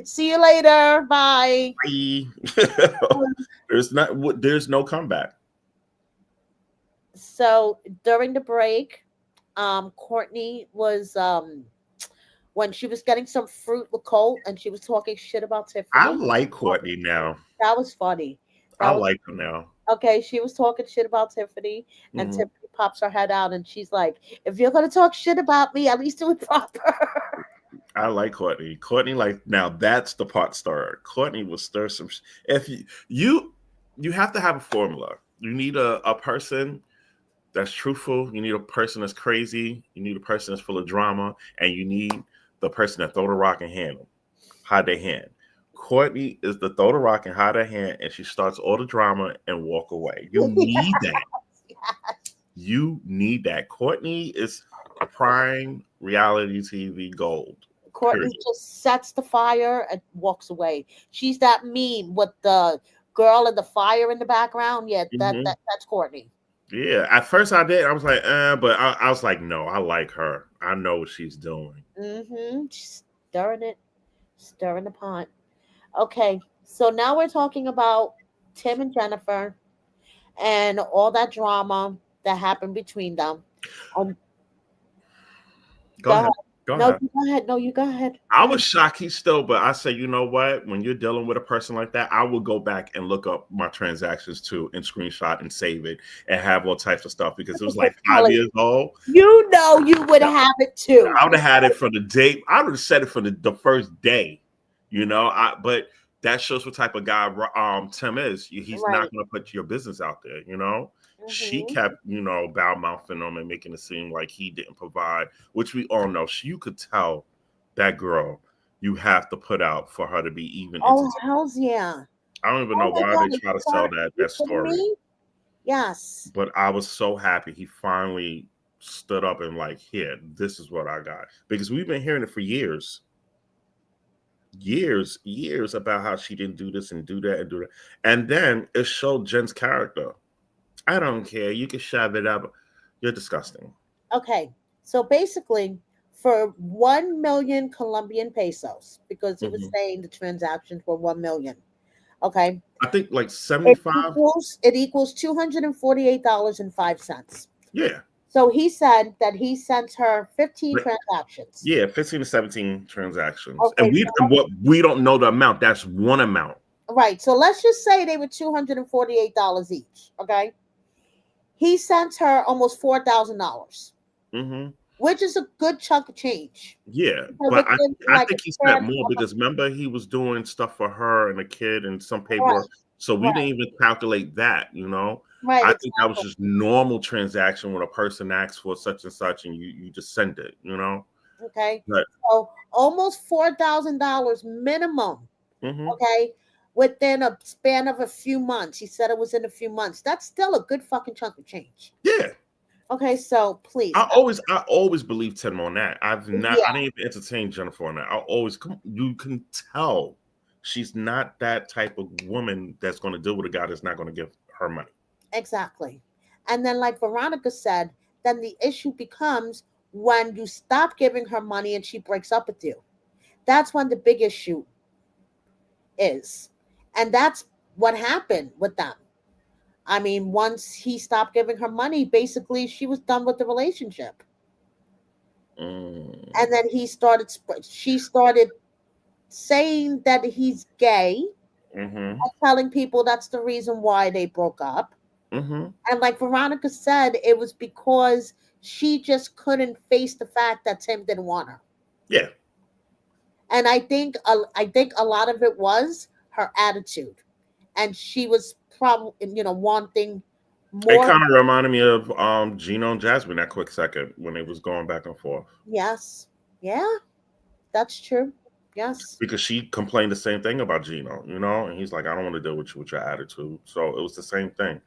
[SPEAKER 1] See you later. Bye.
[SPEAKER 2] Bye. There's no comeback.
[SPEAKER 1] So during the break, Courtney was when she was getting some fruit with Colt and she was talking shit about
[SPEAKER 2] I
[SPEAKER 1] Tiffany.
[SPEAKER 2] like Courtney now.
[SPEAKER 1] That was funny.
[SPEAKER 2] I
[SPEAKER 1] That was
[SPEAKER 2] like her now.
[SPEAKER 1] okay. She was talking shit about Tiffany, and
[SPEAKER 2] Hmm.
[SPEAKER 1] Tiffany pops her head out and she's like, "If you're gonna talk shit about me, at least do it proper."
[SPEAKER 2] I like Courtney. Courtney, like now, that's the pot stirrer. Courtney will stir some. If you have to have a formula. You need a person that's truthful. You need a person that's crazy. You need a person that's full of drama, and you need the person that throw the rock and hide their hand. Courtney is the throw the rock and hide her hand, and she starts all the drama and walk away. You need that. You need that. Courtney is prime reality TV gold.
[SPEAKER 1] Courtney
[SPEAKER 2] Period.
[SPEAKER 1] just sets the fire and walks away. She's that meme with the girl and the fire in the background. Yeah,
[SPEAKER 2] Hmm.
[SPEAKER 1] that's Courtney.
[SPEAKER 2] Yeah. At first, I did. I was like, but I was like, no, I like her. I know what she's doing.
[SPEAKER 1] Mm-hmm. Stirring it, stirring the pot. Okay, so now we're talking about Tim and Jennifer and all that drama that happened between them. Um,
[SPEAKER 2] Go
[SPEAKER 1] go
[SPEAKER 2] ahead.
[SPEAKER 1] ahead.
[SPEAKER 2] Go
[SPEAKER 1] No,
[SPEAKER 2] ahead.
[SPEAKER 1] you go ahead. No, you go ahead.
[SPEAKER 2] I
[SPEAKER 1] Go
[SPEAKER 2] was
[SPEAKER 1] ahead.
[SPEAKER 2] shocked he still, but I say, you know what? When you're dealing with a person like that, I will go back and look up my transactions too and screenshot and save it and have all types of stuff because it was like five
[SPEAKER 1] Kelly,
[SPEAKER 2] years old.
[SPEAKER 1] you know you would have it too.
[SPEAKER 2] I would have had it from the day. I would have said it from the first day, you know. But that shows what type of guy Tim is. He's
[SPEAKER 1] Right.
[SPEAKER 2] not going to put your business out there, you know. She
[SPEAKER 1] Hmm.
[SPEAKER 2] kept, bad mouthing him and making it seem like he didn't provide, which we all know. You could tell that girl you have to put out for her to be even
[SPEAKER 1] Oh,
[SPEAKER 2] entertained.
[SPEAKER 1] hell's yeah.
[SPEAKER 2] I don't even
[SPEAKER 1] Oh
[SPEAKER 2] know
[SPEAKER 1] my
[SPEAKER 2] why
[SPEAKER 1] God.
[SPEAKER 2] they try to sell
[SPEAKER 1] Are
[SPEAKER 2] that
[SPEAKER 1] you
[SPEAKER 2] that
[SPEAKER 1] kidding
[SPEAKER 2] story,
[SPEAKER 1] me? Yes.
[SPEAKER 2] but I was so happy he finally. stood up and like, here, this is what I got. Because we've been hearing it for years, years about how she didn't do this and do that and do that. And then it showed Jen's character. I don't care. You can shove it up. You're disgusting.
[SPEAKER 1] Okay, so basically, for 1 million Colombian pesos, because he was
[SPEAKER 2] Hmm.
[SPEAKER 1] saying the transactions were 1 million. Okay,
[SPEAKER 2] I think like
[SPEAKER 1] it
[SPEAKER 2] 75.
[SPEAKER 1] equals $248.05.
[SPEAKER 2] Yeah.
[SPEAKER 1] So he said that he sent her 15
[SPEAKER 2] But
[SPEAKER 1] transactions.
[SPEAKER 2] yeah, 15 to 17 transactions.
[SPEAKER 1] Okay,
[SPEAKER 2] And what we don't know the amount. That's one amount.
[SPEAKER 1] right. So let's just say they were $248 each. Okay, he sent her almost $4,000,
[SPEAKER 2] Hmm.
[SPEAKER 1] which is a good chunk of change.
[SPEAKER 2] Yeah,
[SPEAKER 1] So
[SPEAKER 2] but
[SPEAKER 1] within
[SPEAKER 2] I
[SPEAKER 1] like a
[SPEAKER 2] think he spent
[SPEAKER 1] span
[SPEAKER 2] more
[SPEAKER 1] of
[SPEAKER 2] because remember he was doing stuff for her and a kid and some
[SPEAKER 1] right,
[SPEAKER 2] paperwork. So we
[SPEAKER 1] right,
[SPEAKER 2] didn't even calculate that, you know.
[SPEAKER 1] right,
[SPEAKER 2] I think that was
[SPEAKER 1] exactly.
[SPEAKER 2] just normal transaction when a person asks for such and such and you just send it, you know.
[SPEAKER 1] Okay,
[SPEAKER 2] But
[SPEAKER 1] so almost $4,000 minimum.
[SPEAKER 2] hmm
[SPEAKER 1] Okay, within a span of a few months. He said it was in a few months. That's still a good fucking chunk of change.
[SPEAKER 2] yeah,
[SPEAKER 1] Okay, so please,
[SPEAKER 2] I always believed Tim on that. I
[SPEAKER 1] yeah,
[SPEAKER 2] didn't even entertain Jennifer on that. I always come. You can tell she's not that type of woman that's going to deal with a guy that's not going to give her money.
[SPEAKER 1] exactly. And then, like Veronica said, then the issue becomes when you stop giving her money and she breaks up with you. That's when the big issue is. And that's what happened with them. I mean, once he stopped giving her money, basically she was done with the relationship. And
[SPEAKER 2] Mm.
[SPEAKER 1] then she started saying that he's gay
[SPEAKER 2] Mhm.
[SPEAKER 1] and telling people that's the reason why they broke up.
[SPEAKER 2] Mhm.
[SPEAKER 1] And like Veronica said, it was because she just couldn't face the fact that Tim didn't want her.
[SPEAKER 2] Yeah.
[SPEAKER 1] And I think a lot of it was her attitude, and she was probably wanting
[SPEAKER 2] It
[SPEAKER 1] more.
[SPEAKER 2] kind of reminded me of Gino and Jasmine that quick second when they was going back and forth
[SPEAKER 1] Yes, yeah, that's true. Yes,
[SPEAKER 2] because she complained the same thing about Gino, you know, and he's like, I don't want to deal with you with your attitude. So it was the same thing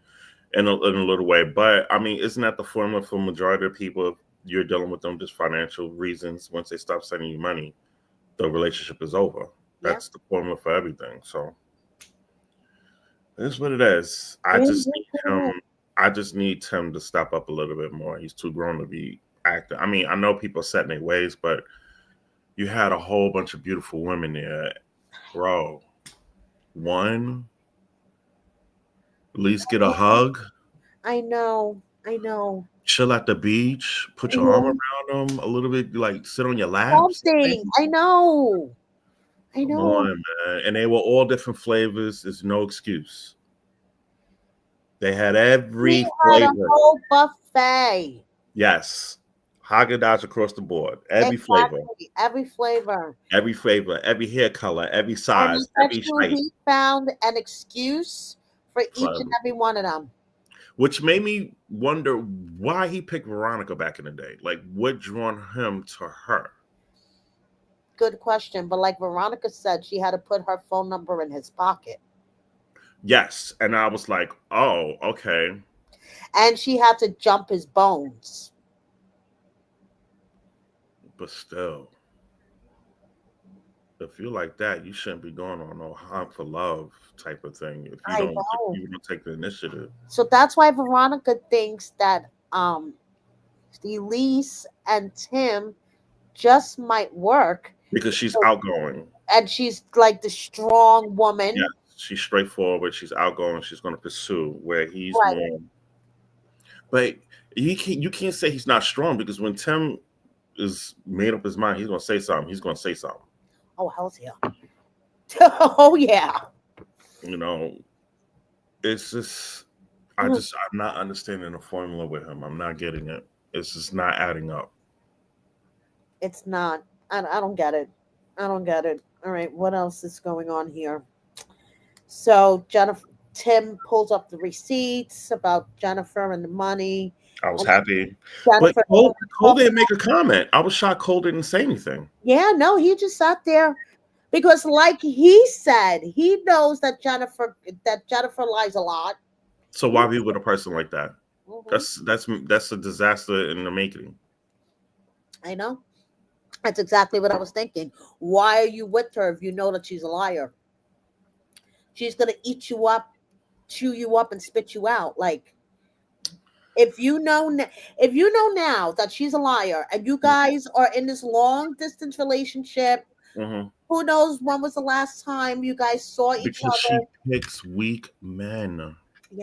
[SPEAKER 2] in a little way. But I mean, isn't that the formula for majority of people? If you're dealing with them just financial reasons. Once they stop sending you money, the relationship is over.
[SPEAKER 1] yeah.
[SPEAKER 2] That's the formula for everything. So it is what it is.
[SPEAKER 1] It is what it is.
[SPEAKER 2] I just need Tim to step up a little bit more. He's too grown to be acting. I mean, I know people set in their ways, but you had a whole bunch of beautiful women there, bro. One, at least get a hug,
[SPEAKER 1] I know. I know.
[SPEAKER 2] chill at the beach, put your arm
[SPEAKER 1] Mhm.
[SPEAKER 2] around them a little bit, like sit on your laps.
[SPEAKER 1] Something. I know. I
[SPEAKER 2] Come
[SPEAKER 1] know.
[SPEAKER 2] on, man. And they were all different flavors. There's no excuse. They had
[SPEAKER 1] We
[SPEAKER 2] every
[SPEAKER 1] had a
[SPEAKER 2] flavor.
[SPEAKER 1] whole buffet.
[SPEAKER 2] Yes. Haagen Dazs across the board. Every flavor.
[SPEAKER 1] Exactly. Every flavor.
[SPEAKER 2] Every flavor, every hair color, every
[SPEAKER 1] And I
[SPEAKER 2] size,
[SPEAKER 1] bet
[SPEAKER 2] every
[SPEAKER 1] you
[SPEAKER 2] shape.
[SPEAKER 1] he found an excuse for each
[SPEAKER 2] For
[SPEAKER 1] and every one of them.
[SPEAKER 2] which made me wonder why he picked Veronica back in the day. Like, what drawn him to her?
[SPEAKER 1] Good question. But like Veronica said, she had to put her phone number in his pocket.
[SPEAKER 2] Yes, and I was like, oh, okay,
[SPEAKER 1] And she had to jump his bones.
[SPEAKER 2] but still, if you're like that, you shouldn't be going on no hunt for love type of thing.
[SPEAKER 1] I
[SPEAKER 2] If
[SPEAKER 1] know.
[SPEAKER 2] you don't take the initiative,
[SPEAKER 1] So that's why Veronica thinks that Elise and Tim just might work.
[SPEAKER 2] because she's outgoing.
[SPEAKER 1] And she's like the strong
[SPEAKER 2] Yes,
[SPEAKER 1] woman.
[SPEAKER 2] she's straightforward. She's outgoing. She's going to pursue where he's
[SPEAKER 1] Right.
[SPEAKER 2] more. But you can't say he's not strong because when Tim is made up his mind, he's gonna say something. He's gonna say something.
[SPEAKER 1] Oh, hell's yeah. Oh, yeah.
[SPEAKER 2] You know, it's just I'm not understanding the formula with him. I'm not getting it. It's just not adding up.
[SPEAKER 1] It's not. I don't get it. I don't get it. All right. What else is going on here? So Tim pulls up the receipts about Jennifer and the money.
[SPEAKER 2] I was
[SPEAKER 1] And
[SPEAKER 2] happy, but
[SPEAKER 1] Jennifer,
[SPEAKER 2] Cole didn't make a comment. I was shocked Cole didn't say anything.
[SPEAKER 1] yeah, no, he just sat there because, like he said, he knows that Jennifer lies a lot.
[SPEAKER 2] So why be with a person like that?
[SPEAKER 1] Hmm.
[SPEAKER 2] That's a disaster in the making.
[SPEAKER 1] I know. That's exactly what I was thinking. Why are you with her if you know that she's a liar? She's gonna eat you up, chew you up, and spit you out. Like if you know, if you know now that she's a liar, and you guys are in this long distance relationship,
[SPEAKER 2] Mm-hmm.
[SPEAKER 1] who knows when was the last time you guys saw each
[SPEAKER 2] Because she
[SPEAKER 1] other?
[SPEAKER 2] picks weak men.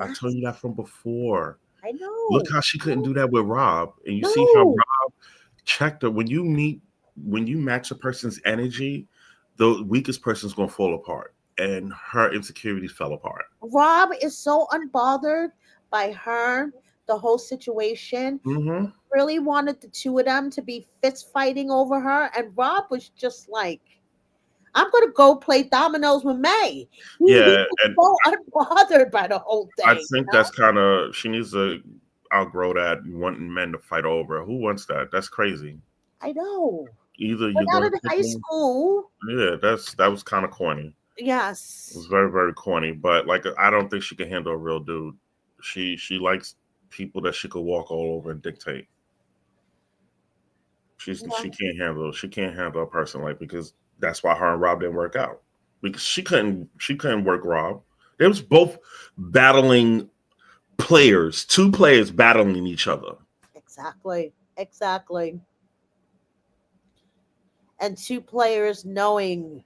[SPEAKER 2] I told
[SPEAKER 1] Yes,
[SPEAKER 2] you that from before.
[SPEAKER 1] I
[SPEAKER 2] Look
[SPEAKER 1] know.
[SPEAKER 2] how she couldn't do that with Rob, and you see how
[SPEAKER 1] No,
[SPEAKER 2] Rob checked her. When you match a person's energy, the weakest person's gonna fall apart, and her insecurities fell apart.
[SPEAKER 1] Rob is so unbothered by her, the whole situation.
[SPEAKER 2] Mm-hmm.
[SPEAKER 1] Really wanted the two of them to be fist fighting over her, and Rob was just like, "I'm gonna go play dominoes with May." He
[SPEAKER 2] Yeah,
[SPEAKER 1] was
[SPEAKER 2] and
[SPEAKER 1] so unbothered by the whole
[SPEAKER 2] I
[SPEAKER 1] thing,
[SPEAKER 2] think that's kind of she needs to outgrow that wanting men to fight over. Her. Who wants that? That's crazy.
[SPEAKER 1] I know.
[SPEAKER 2] Either
[SPEAKER 1] Like
[SPEAKER 2] you're
[SPEAKER 1] out
[SPEAKER 2] gonna
[SPEAKER 1] of
[SPEAKER 2] pick
[SPEAKER 1] high
[SPEAKER 2] them.
[SPEAKER 1] school,
[SPEAKER 2] Yeah, that was kind of corny. It was
[SPEAKER 1] yes.
[SPEAKER 2] very very corny. But like I don't think she can handle a real dude. She likes people that she could walk all over and dictate.
[SPEAKER 1] Yeah.
[SPEAKER 2] She can't handle a person like because that's why her and Rob didn't work out because she couldn't work Rob. They was both battling players, two players battling each other.
[SPEAKER 1] Exactly. Exactly. And two players knowing,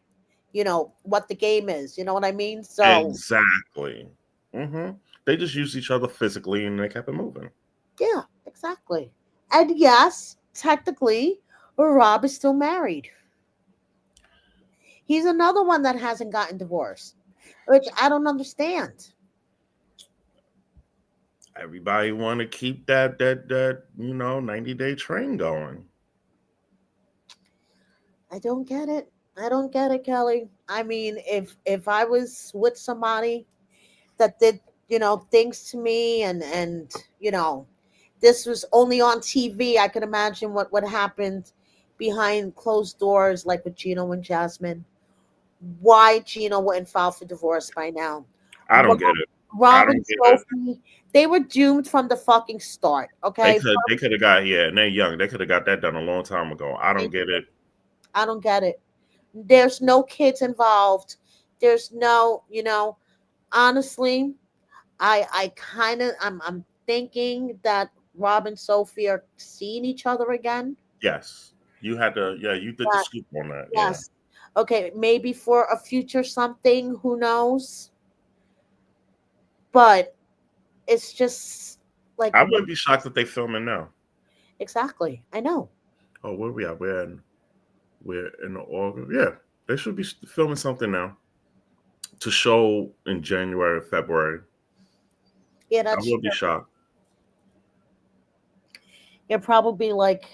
[SPEAKER 1] what the game is. You know what I mean? So,
[SPEAKER 2] Exactly. Hmm. They just used each other physically and they kept it moving.
[SPEAKER 1] yeah, exactly. And yes, technically, Rob is still married. He's another one that hasn't gotten divorced, which I don't understand.
[SPEAKER 2] Everybody want to keep that 90-day train going.
[SPEAKER 1] I don't get it. I don't get it, Kelly. I mean, if I was with somebody that did, things to me, and you know, this was only on TV, I could imagine what happened behind closed doors, like with Gino and Jasmine. Why Gino wouldn't file for divorce by now?
[SPEAKER 2] I don't get
[SPEAKER 1] Rob,
[SPEAKER 2] it. I
[SPEAKER 1] Rob and
[SPEAKER 2] don't get it.
[SPEAKER 1] Sophie, they were doomed from the fucking start. Okay,
[SPEAKER 2] They could have got yeah, and they're young. They could have got that done a long time ago. I don't get it.
[SPEAKER 1] I don't get it. There's no kids involved. There's no, honestly, I kind of I'm thinking that Rob and Sophie are seeing each other again.
[SPEAKER 2] Yes. You had to yeah, you did the
[SPEAKER 1] That
[SPEAKER 2] scoop on that. Yeah.
[SPEAKER 1] yes. Okay, maybe for a future something, who knows? But it's just like
[SPEAKER 2] I wouldn't be shocked if they filming now.
[SPEAKER 1] exactly. I know.
[SPEAKER 2] Oh, where we at? We're in the August. Yeah. They should be filming something now to show in January, February.
[SPEAKER 1] Yeah,
[SPEAKER 2] I
[SPEAKER 1] that's
[SPEAKER 2] would be
[SPEAKER 1] true.
[SPEAKER 2] shocked.
[SPEAKER 1] It'll probably be like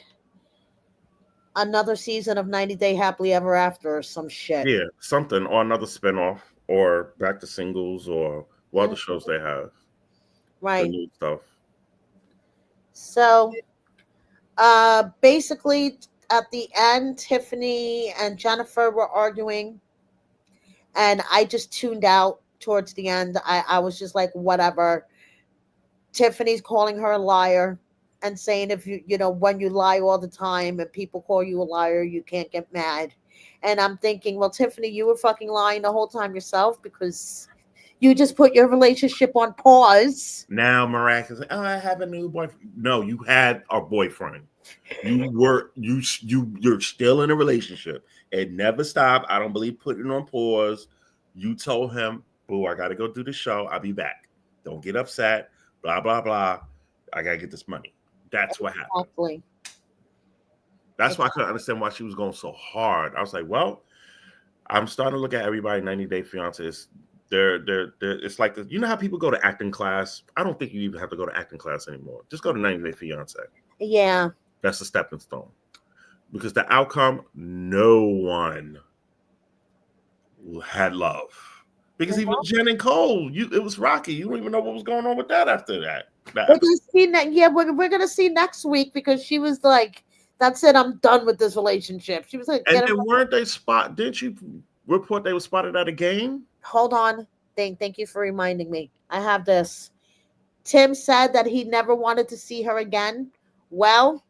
[SPEAKER 1] another season of 90 Day Happily Ever After or some shit.
[SPEAKER 2] Yeah, something or another spinoff or back to singles or what other
[SPEAKER 1] Mm,
[SPEAKER 2] shows they have. The
[SPEAKER 1] right.
[SPEAKER 2] new stuff.
[SPEAKER 1] So basically, at the end, Tiffany and Jennifer were arguing, and I just tuned out towards the end. I was just like, whatever. Tiffany's calling her a liar and saying if when you lie all the time and people call you a liar, you can't get mad. And I'm thinking, well, Tiffany, you were fucking lying the whole time yourself because you just put your relationship on pause.
[SPEAKER 2] Now miraculous. Oh, I have a new boyfriend. No, you had a boyfriend. You're still in a relationship. It never stopped. I don't believe putting it on pause. You told him, "Boo, I got to go do the show. I'll be back. Don't get upset. Blah blah blah. I got to get this money." That's what happened.
[SPEAKER 1] Exactly.
[SPEAKER 2] That's why I couldn't
[SPEAKER 1] Exactly.
[SPEAKER 2] understand why she was going so hard. I was like, well, I'm starting to look at everybody 90 Day Fiancés. They're it's like you know how people go to acting class. I don't think you even have to go to acting class anymore. Just go to 90 Day Fiance.
[SPEAKER 1] Yeah.
[SPEAKER 2] That's a stepping stone because the outcome, no one had love because even Jen and Cole, it was rocky. You don't even know what was going on with that after that
[SPEAKER 1] We're
[SPEAKER 2] episode.
[SPEAKER 1] gonna see yeah, we're gonna see next week because she was like, that's it, I'm done with this relationship. She was like,
[SPEAKER 2] And
[SPEAKER 1] get him.
[SPEAKER 2] then weren't they spot? Didn't you report they were spotted at a game?
[SPEAKER 1] Hold on. Thank you for reminding me. I have this. Tim said that he never wanted to see her again. Well,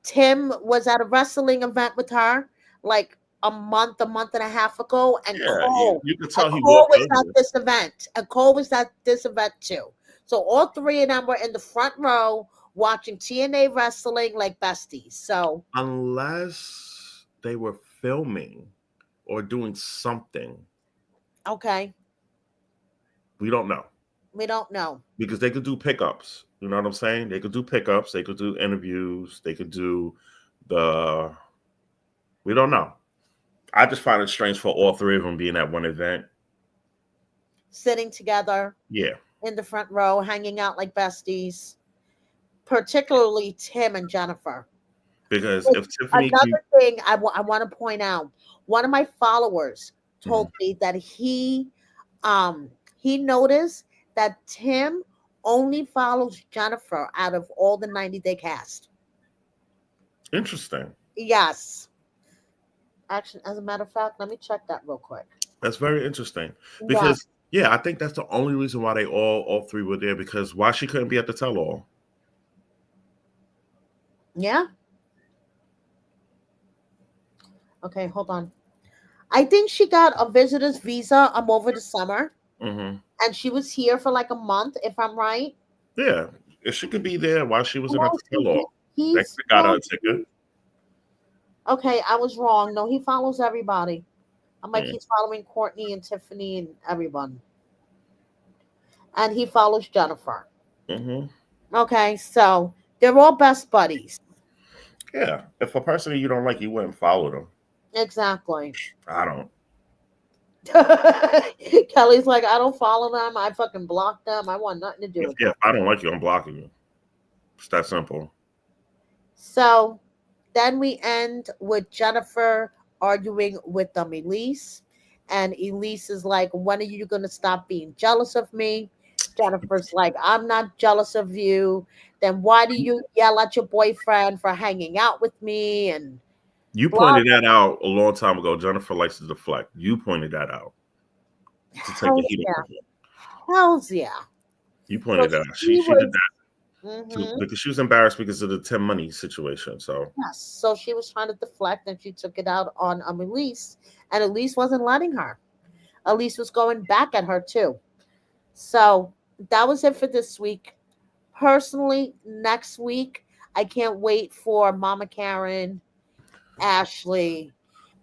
[SPEAKER 1] Tim was at a wrestling event with her like a month and a half ago,
[SPEAKER 2] Yeah, you could tell he
[SPEAKER 1] Cole
[SPEAKER 2] walked
[SPEAKER 1] was
[SPEAKER 2] over.
[SPEAKER 1] at this event, and Cole was at this event too. So all three of them were in the front row watching TNA wrestling like besties. So
[SPEAKER 2] Unless they were filming or doing something,
[SPEAKER 1] okay,
[SPEAKER 2] we don't know
[SPEAKER 1] we don't know.
[SPEAKER 2] because they could do pickups. You know what I'm saying? They could do pickups. They could do interviews. They could do the. We don't know. I just find it strange for all three of them being at one event.
[SPEAKER 1] Sitting together
[SPEAKER 2] Yeah,
[SPEAKER 1] in the front row, hanging out like besties, particularly Tim and Jennifer.
[SPEAKER 2] because if Tiffany can,
[SPEAKER 1] Another thing I want to point out, one of my followers
[SPEAKER 2] Mhm.
[SPEAKER 1] told me that he noticed that Tim only follows Jennifer out of all the 90-day cast.
[SPEAKER 2] Interesting.
[SPEAKER 1] Yes. Actually, as a matter of fact, let me check that real quick.
[SPEAKER 2] That's very interesting
[SPEAKER 1] Yeah.
[SPEAKER 2] because yeah, I think that's the only reason why they all three were there because why she couldn't be at the tell all.
[SPEAKER 1] Yeah. Okay, hold on. I think she got a visitor's visa over the summer,
[SPEAKER 2] Hmm.
[SPEAKER 1] and she was here for like a month, if I'm right.
[SPEAKER 2] Yeah, if she could be there while she was in at
[SPEAKER 1] No,
[SPEAKER 2] the tell all, they could
[SPEAKER 1] he's
[SPEAKER 2] have got her
[SPEAKER 1] no.
[SPEAKER 2] a ticket.
[SPEAKER 1] Okay, I was wrong. No, he follows everybody. I'm like,
[SPEAKER 2] Mm.
[SPEAKER 1] he's following Courtney and Tiffany and everyone. And he follows Jennifer.
[SPEAKER 2] Hmm.
[SPEAKER 1] Okay, so they're all best buddies.
[SPEAKER 2] Yeah, if a person that you don't like, you wouldn't follow them.
[SPEAKER 1] Exactly.
[SPEAKER 2] I don't.
[SPEAKER 1] Kelly's like, I don't follow them. I fucking block them. I want nothing to do
[SPEAKER 2] If,
[SPEAKER 1] with
[SPEAKER 2] yeah,
[SPEAKER 1] them.
[SPEAKER 2] if I don't like you, I'm blocking you. It's that simple.
[SPEAKER 1] So then we end with Jennifer arguing with Elise. And Elise is like, when are you going to stop being jealous of me? Jennifer's like, I'm not jealous of you. Then why do you yell at your boyfriend for hanging out with me? And
[SPEAKER 2] You
[SPEAKER 1] blah,
[SPEAKER 2] pointed that out a long time ago. Jennifer likes to deflect. You pointed that out to take the
[SPEAKER 1] hell
[SPEAKER 2] heat
[SPEAKER 1] yeah.
[SPEAKER 2] off of her.
[SPEAKER 1] Hells yeah.
[SPEAKER 2] You
[SPEAKER 1] So
[SPEAKER 2] pointed that out. She
[SPEAKER 1] she
[SPEAKER 2] she did
[SPEAKER 1] was,
[SPEAKER 2] that
[SPEAKER 1] hmm
[SPEAKER 2] because she was embarrassed because of the Tim Money situation. So
[SPEAKER 1] yes. So she was trying to deflect and she took it out on Elise. And Elise wasn't letting her. Elise was going back at her too. So that was it for this week. Personally, next week, I can't wait for Mama Karen, Ashley,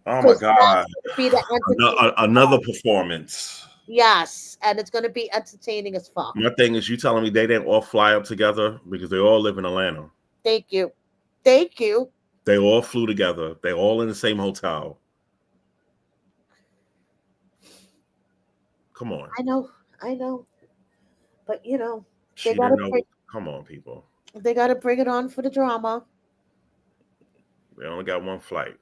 [SPEAKER 2] oh my
[SPEAKER 1] because
[SPEAKER 2] god,
[SPEAKER 1] that's going to be the entertaining.
[SPEAKER 2] another performance.
[SPEAKER 1] Yes, and it's going to be entertaining as fuck.
[SPEAKER 2] My thing is, you telling me they didn't all fly up together because they all live in Atlanta.
[SPEAKER 1] Thank you. Thank you.
[SPEAKER 2] They all flew together. They all in the same hotel. Come on.
[SPEAKER 1] I know. I know. But they
[SPEAKER 2] She
[SPEAKER 1] got to
[SPEAKER 2] didn't know.
[SPEAKER 1] bring
[SPEAKER 2] Come on, people.
[SPEAKER 1] they got to bring it on for the drama.
[SPEAKER 2] They only got one flight.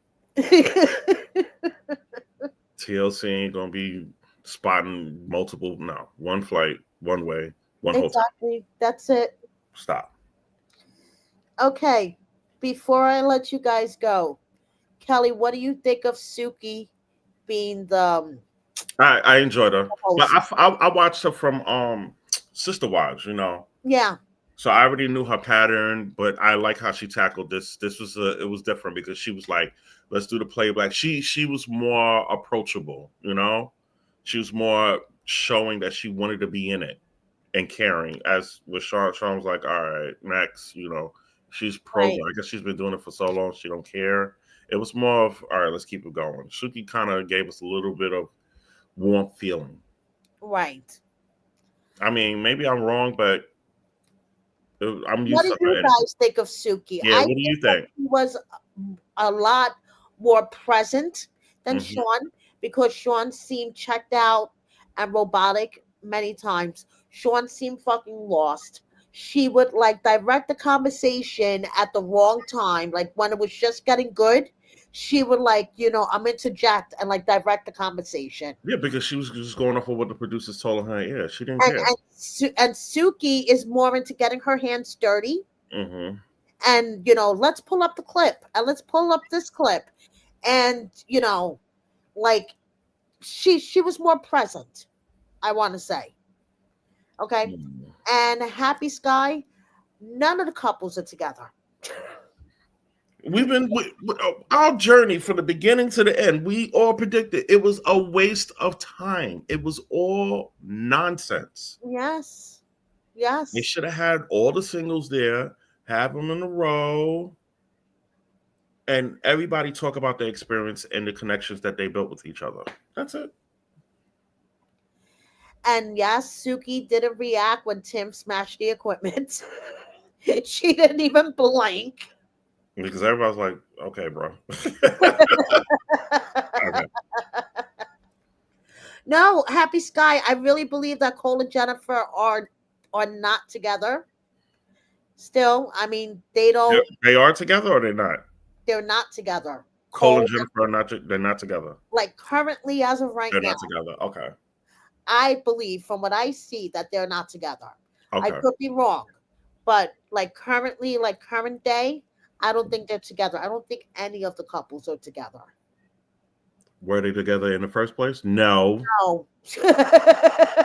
[SPEAKER 2] TLC ain't gonna be spotting multiple. No, one flight, one way, one hotel.
[SPEAKER 1] Exactly. That's it.
[SPEAKER 2] Stop.
[SPEAKER 1] Okay. Before I let you guys go, Kelly, what do you think of Suki being the
[SPEAKER 2] I enjoyed her, but
[SPEAKER 1] host?
[SPEAKER 2] I watched her from Sister Wives. You know,
[SPEAKER 1] Yeah,
[SPEAKER 2] so I already knew her pattern, but I like how she tackled this. It was different because she was like, let's do the playback. She was more approachable. You know, she was more showing that she wanted to be in it and caring. As with Sean, Sean was like, all right, next. You know, she's
[SPEAKER 1] right,
[SPEAKER 2] programmed. I guess she's been doing it for so long, she don't care. It was more of all right, let's keep it going. Suki kind of gave us a little bit of warm feeling.
[SPEAKER 1] right.
[SPEAKER 2] I mean, maybe I'm wrong, but I'm
[SPEAKER 1] What
[SPEAKER 2] used
[SPEAKER 1] do
[SPEAKER 2] to her
[SPEAKER 1] you
[SPEAKER 2] energy.
[SPEAKER 1] guys think of Suki?
[SPEAKER 2] Yeah,
[SPEAKER 1] I
[SPEAKER 2] what do
[SPEAKER 1] think
[SPEAKER 2] you
[SPEAKER 1] that
[SPEAKER 2] think?
[SPEAKER 1] she was a lot more present than
[SPEAKER 2] Hmm.
[SPEAKER 1] Sean because Sean seemed checked out and robotic many times. Sean seemed fucking lost. She would like direct the conversation at the wrong time, like when it was just getting good. She would like, I'm interject and like direct the conversation.
[SPEAKER 2] Yeah, because she was just going off of what the producers told her. Yeah, she didn't
[SPEAKER 1] and
[SPEAKER 2] care.
[SPEAKER 1] and Suki is more into getting her hands dirty.
[SPEAKER 2] Hmm.
[SPEAKER 1] And let's pull up the clip and let's pull up this clip, and like she was more present. I want to say, okay, And Happy Sky, none of the couples are together.
[SPEAKER 2] We've been our journey from the beginning to the end. We all predicted it was a waste of time. It was all nonsense.
[SPEAKER 1] Yes.
[SPEAKER 2] They
[SPEAKER 1] Yes.
[SPEAKER 2] should have had all the singles there, have them in a row, and everybody talk about their experience and the connections that they built with each other. That's it.
[SPEAKER 1] And yes, Suki didn't react when Tim smashed the equipment. She didn't even blink.
[SPEAKER 2] Because everybody's like, okay, bro. Okay.
[SPEAKER 1] No, Happy Sky. I really believe that Cole and Jennifer are not together. Still, I mean, they don't.
[SPEAKER 2] They are together or they're not?
[SPEAKER 1] They're not together.
[SPEAKER 2] Cole and
[SPEAKER 1] Cole,
[SPEAKER 2] Jennifer are not. They're not together.
[SPEAKER 1] like currently, as of right
[SPEAKER 2] They're
[SPEAKER 1] now,
[SPEAKER 2] not together. Okay.
[SPEAKER 1] I believe from what I see that they're not together. I
[SPEAKER 2] Okay.
[SPEAKER 1] could be wrong, but like currently, like current day, I don't think they're together. I don't think any of the couples are together.
[SPEAKER 2] Were they together in the first place? No.
[SPEAKER 1] No.
[SPEAKER 2] I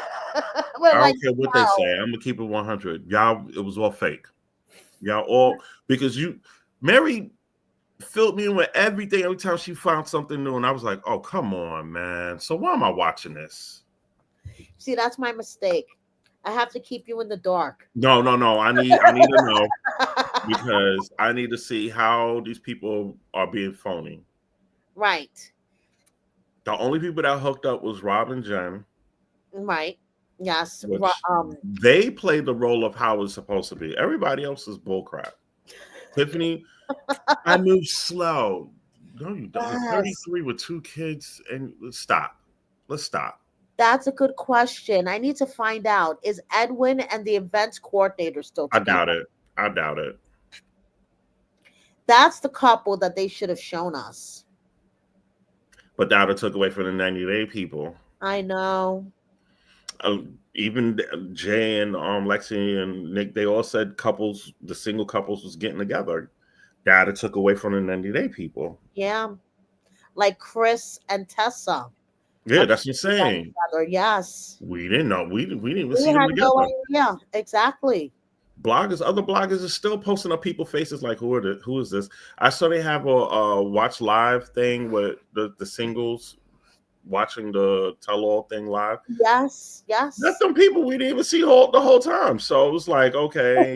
[SPEAKER 1] We're like,
[SPEAKER 2] don't care what they say.
[SPEAKER 1] no.
[SPEAKER 2] I'm gonna keep it 100. Y'all, it was all fake. Y'all all because Mary filled me in with everything every time she found something new, and I was like, oh come on, man. So why am I watching this?
[SPEAKER 1] See, that's my mistake. I have to keep you in the dark.
[SPEAKER 2] No, no, no. I need to know because I need to see how these people are being phony.
[SPEAKER 1] Right.
[SPEAKER 2] The only people that hooked up was Rob and Jen,
[SPEAKER 1] Right. Yes.
[SPEAKER 2] which they played the role of how it's supposed to be. Everybody else is bullcrap. Tiffany, I move slow. No, you don't. You're
[SPEAKER 1] yes.
[SPEAKER 2] 33 with two kids, and stop. Let's stop.
[SPEAKER 1] That's a good question. I need to find out. Is Edwin and the events coordinator still
[SPEAKER 2] I
[SPEAKER 1] together?
[SPEAKER 2] doubt it. I doubt it.
[SPEAKER 1] That's the couple that they should have shown us.
[SPEAKER 2] But that would took away from the 90-day people.
[SPEAKER 1] I know.
[SPEAKER 2] Uh, Even Jay and Lexi and Nick, they all said couples, the single couples was getting together. That it took away from the 90-day people.
[SPEAKER 1] Yeah. Like Chris and Tessa
[SPEAKER 2] Yeah,
[SPEAKER 1] are
[SPEAKER 2] that's insane.
[SPEAKER 1] together. Yes.
[SPEAKER 2] We didn't know. We didn't even
[SPEAKER 1] We
[SPEAKER 2] see them
[SPEAKER 1] had no
[SPEAKER 2] together.
[SPEAKER 1] idea. Exactly.
[SPEAKER 2] Other bloggers are still posting up people faces like who is this? I saw they have a watch live thing with the singles watching the tell all thing live.
[SPEAKER 1] Yes.
[SPEAKER 2] That's
[SPEAKER 1] Yes.
[SPEAKER 2] some people we didn't even see the whole time. So it was like, okay,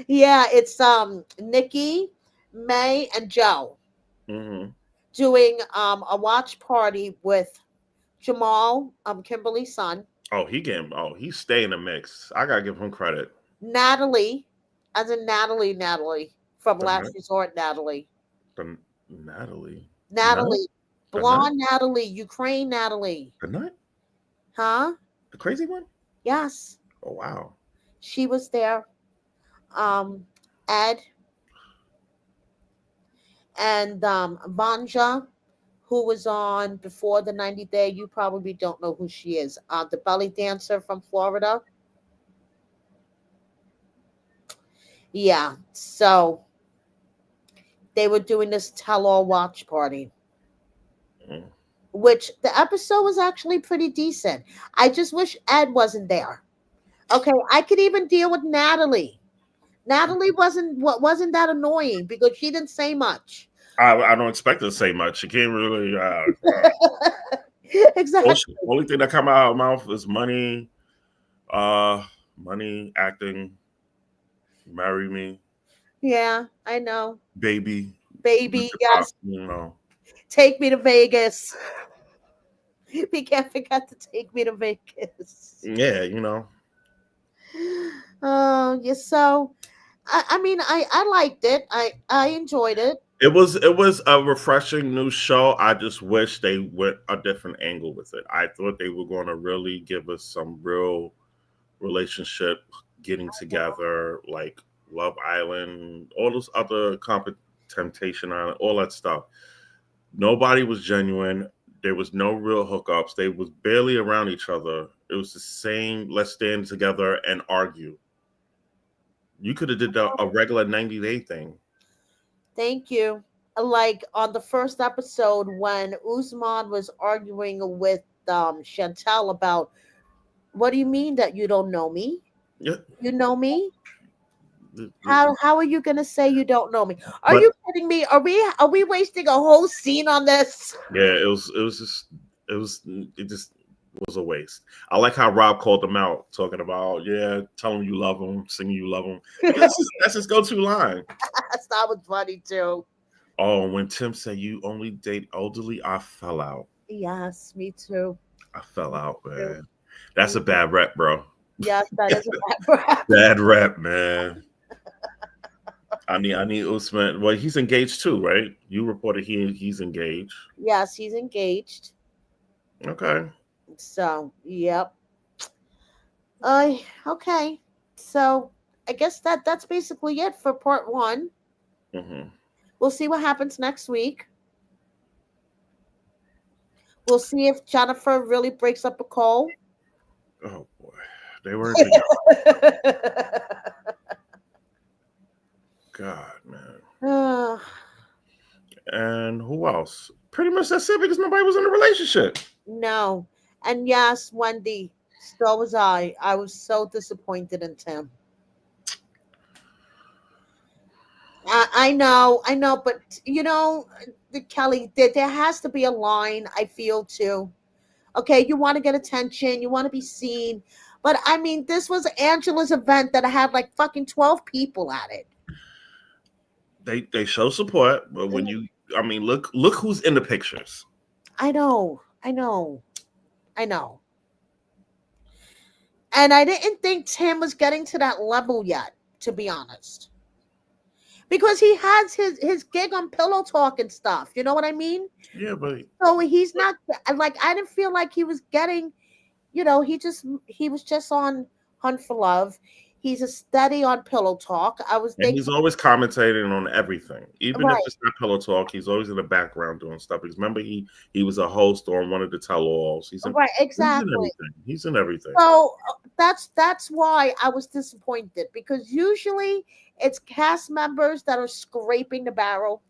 [SPEAKER 1] Yeah, it's Nikki, May, and Joe
[SPEAKER 2] hmm
[SPEAKER 1] doing a watch party with Jamal, Kimberly's son,
[SPEAKER 2] he's staying in the mix. I gotta give him credit.
[SPEAKER 1] Natalie, as in Natalie from
[SPEAKER 2] The
[SPEAKER 1] Last
[SPEAKER 2] nut,
[SPEAKER 1] Resort, Natalie.
[SPEAKER 2] the Natalie, the nut,
[SPEAKER 1] Natalie,
[SPEAKER 2] the nut,
[SPEAKER 1] blonde Natalie, Ukraine Natalie.
[SPEAKER 2] the nut,
[SPEAKER 1] Huh?
[SPEAKER 2] the crazy one.
[SPEAKER 1] Yes.
[SPEAKER 2] Oh wow.
[SPEAKER 1] She was there. Ed and Vanja, who was on before the 90 day. You probably don't know who she is. The belly dancer from Florida. Yeah. So they were doing this tell all watch party,
[SPEAKER 2] Mm.
[SPEAKER 1] which the episode was actually pretty decent. I just wish Ed wasn't there. Okay, I could even deal with Natalie. Natalie wasn't that annoying because she didn't say much.
[SPEAKER 2] I don't expect her to say much. She can't really.
[SPEAKER 1] Exactly.
[SPEAKER 2] Only thing that come out of her mouth is money, uh, money, acting, marry me,
[SPEAKER 1] Yeah, I know.
[SPEAKER 2] baby,
[SPEAKER 1] Baby, yes,
[SPEAKER 2] you know.
[SPEAKER 1] take me to Vegas. We can't forget to take me to Vegas.
[SPEAKER 2] Yeah, you know.
[SPEAKER 1] Oh, yeah. So, I mean, I liked it. I enjoyed it.
[SPEAKER 2] It was a refreshing new show. I just wish they went a different angle with it. I thought they were going to really give us some real relationship getting together, like Love Island, all those other Temptation Island, all that stuff. Nobody was genuine. There was no real hookups. They was barely around each other. It was the same. Let's stand together and argue. You could have did a regular 90-day thing.
[SPEAKER 1] Thank you. Like on the first episode when Usman was arguing with Chantel about, what do you mean that you don't know me?
[SPEAKER 2] Yeah,
[SPEAKER 1] You know me?
[SPEAKER 2] th- th-
[SPEAKER 1] How are you gonna say you don't know me? Are
[SPEAKER 2] but
[SPEAKER 1] you kidding me? Are we wasting a whole scene on this?
[SPEAKER 2] yeah, it just was a waste. I like how Rob called them out, talking about, yeah, tell him you love him, singing you love him. That's his go-to line.
[SPEAKER 1] That was funny too.
[SPEAKER 2] Oh, when Tim said you only date elderly, I fell out.
[SPEAKER 1] Yes, me too.
[SPEAKER 2] I fell
[SPEAKER 1] Me
[SPEAKER 2] out,
[SPEAKER 1] too.
[SPEAKER 2] man. That's
[SPEAKER 1] Me
[SPEAKER 2] a bad rep, bro.
[SPEAKER 1] Yes, that is a bad rap.
[SPEAKER 2] Bad rep, man. I need Usman. Well, he's engaged too, right? You reported he's engaged.
[SPEAKER 1] Yes, he's engaged.
[SPEAKER 2] Okay.
[SPEAKER 1] So, yep. Okay. So, I guess that's basically it for part one.
[SPEAKER 2] Hmm.
[SPEAKER 1] We'll see what happens next week. We'll see if Jennifer really breaks up with Cole.
[SPEAKER 2] Oh boy, they weren't together. God, man.
[SPEAKER 1] Ah,
[SPEAKER 2] And who else? Pretty much that's it because nobody was in a relationship.
[SPEAKER 1] no. And yes, Wendy, so was I. I was so disappointed in Tim. I know, but Kelly, there has to be a line, I feel too. Okay, you want to get attention, you want to be seen. But I mean, this was Angela's event that had like fucking 12 people at it.
[SPEAKER 2] They show support, but when you, I mean, look who's in the pictures.
[SPEAKER 1] I know, I know, I know. And I didn't think Tim was getting to that level yet, to be honest. Because he has his gig on Pillow Talk and stuff. You know what I mean?
[SPEAKER 2] Yeah,
[SPEAKER 1] So he's not like, I didn't feel like he was getting, he was just on Hunt for Love. He's a steady on Pillow Talk. I was
[SPEAKER 2] and
[SPEAKER 1] thinking,
[SPEAKER 2] he's always commentating on everything, even if
[SPEAKER 1] right,
[SPEAKER 2] it's not pillow talk. He's always in the background doing stuff. Because remember, he was a host on one of the tell-alls.
[SPEAKER 1] right,
[SPEAKER 2] He's in
[SPEAKER 1] exactly.
[SPEAKER 2] everything. He's in everything.
[SPEAKER 1] So that's why I was disappointed, because usually it's cast members that are scraping the barrel.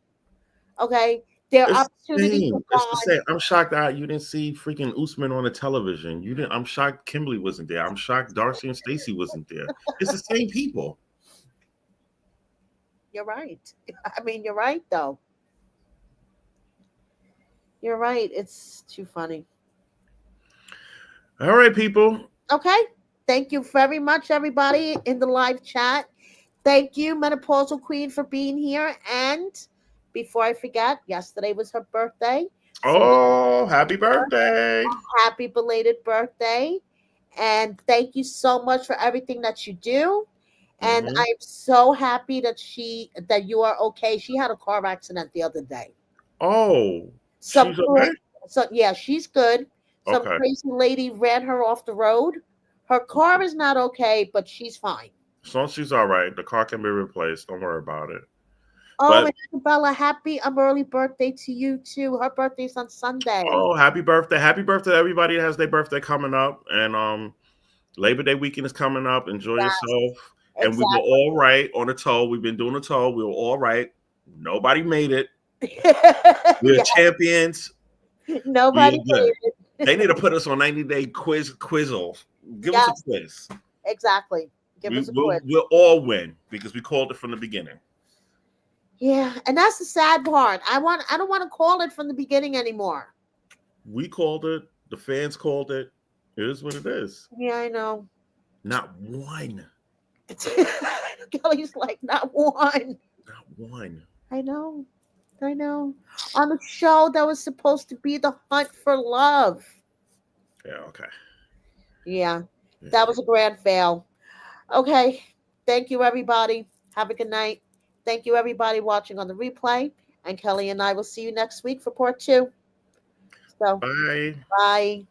[SPEAKER 1] Okay, their
[SPEAKER 2] It's the
[SPEAKER 1] opportunity to
[SPEAKER 2] same. It's the
[SPEAKER 1] bond.
[SPEAKER 2] same. I'm shocked that you didn't see freaking Usman on the television. You didn't. I'm shocked Kimberly wasn't there. I'm shocked Darcy and Stacy wasn't there. It's the same people.
[SPEAKER 1] You're right. I mean, you're right though. You're right. It's too funny.
[SPEAKER 2] All right, people.
[SPEAKER 1] Okay. Thank you very much, everybody in the live chat. Thank you, Menopausal Queen, for being here. And before I forget, yesterday was her birthday. So
[SPEAKER 2] Oh, happy birthday!
[SPEAKER 1] happy belated birthday. And thank you so much for everything that you do. And
[SPEAKER 2] Hmm.
[SPEAKER 1] I'm so happy that you are okay. She had a car accident the other day.
[SPEAKER 2] Oh,
[SPEAKER 1] Some
[SPEAKER 2] she's okay.
[SPEAKER 1] so yeah, she's good. Some
[SPEAKER 2] Okay,
[SPEAKER 1] crazy lady ran her off the road. Her car is not okay, but she's fine.
[SPEAKER 2] as long as she's all right, the car can be replaced. Don't worry about it.
[SPEAKER 1] Oh,
[SPEAKER 2] But
[SPEAKER 1] and Isabella, happy early birthday to you too. Her birthday's on Sunday.
[SPEAKER 2] oh, happy birthday! Happy birthday to everybody that has their birthday coming up, and Labor Day weekend is coming up. Enjoy
[SPEAKER 1] Yes,
[SPEAKER 2] yourself. And we were
[SPEAKER 1] exactly.
[SPEAKER 2] all right on the toll. We've been doing the toll. We were all right. Nobody made it. We're
[SPEAKER 1] Yeah,
[SPEAKER 2] champions. We
[SPEAKER 1] nobody
[SPEAKER 2] are good.
[SPEAKER 1] made it.
[SPEAKER 2] They need to put us on 90-day quizzle. Give us a
[SPEAKER 1] Yes,
[SPEAKER 2] quiz.
[SPEAKER 1] exactly. Give us a quiz.
[SPEAKER 2] We'll all win because we called it from the beginning.
[SPEAKER 1] Yeah, and that's the sad part. I don't want to call it from the beginning anymore.
[SPEAKER 2] We called it. The fans called it. It is what it is.
[SPEAKER 1] Yeah, I know.
[SPEAKER 2] Not one.
[SPEAKER 1] Kelly's like, not one.
[SPEAKER 2] Not one.
[SPEAKER 1] I know. I know. On a show that was supposed to be the hunt for love.
[SPEAKER 2] Yeah, okay.
[SPEAKER 1] Yeah, that
[SPEAKER 2] Yeah.
[SPEAKER 1] was a grand fail. Okay. Thank you, everybody. Have a good night. Thank you, everybody watching on the replay. And Kelly and I will see you next week for part two. So,
[SPEAKER 2] Bye.
[SPEAKER 1] bye.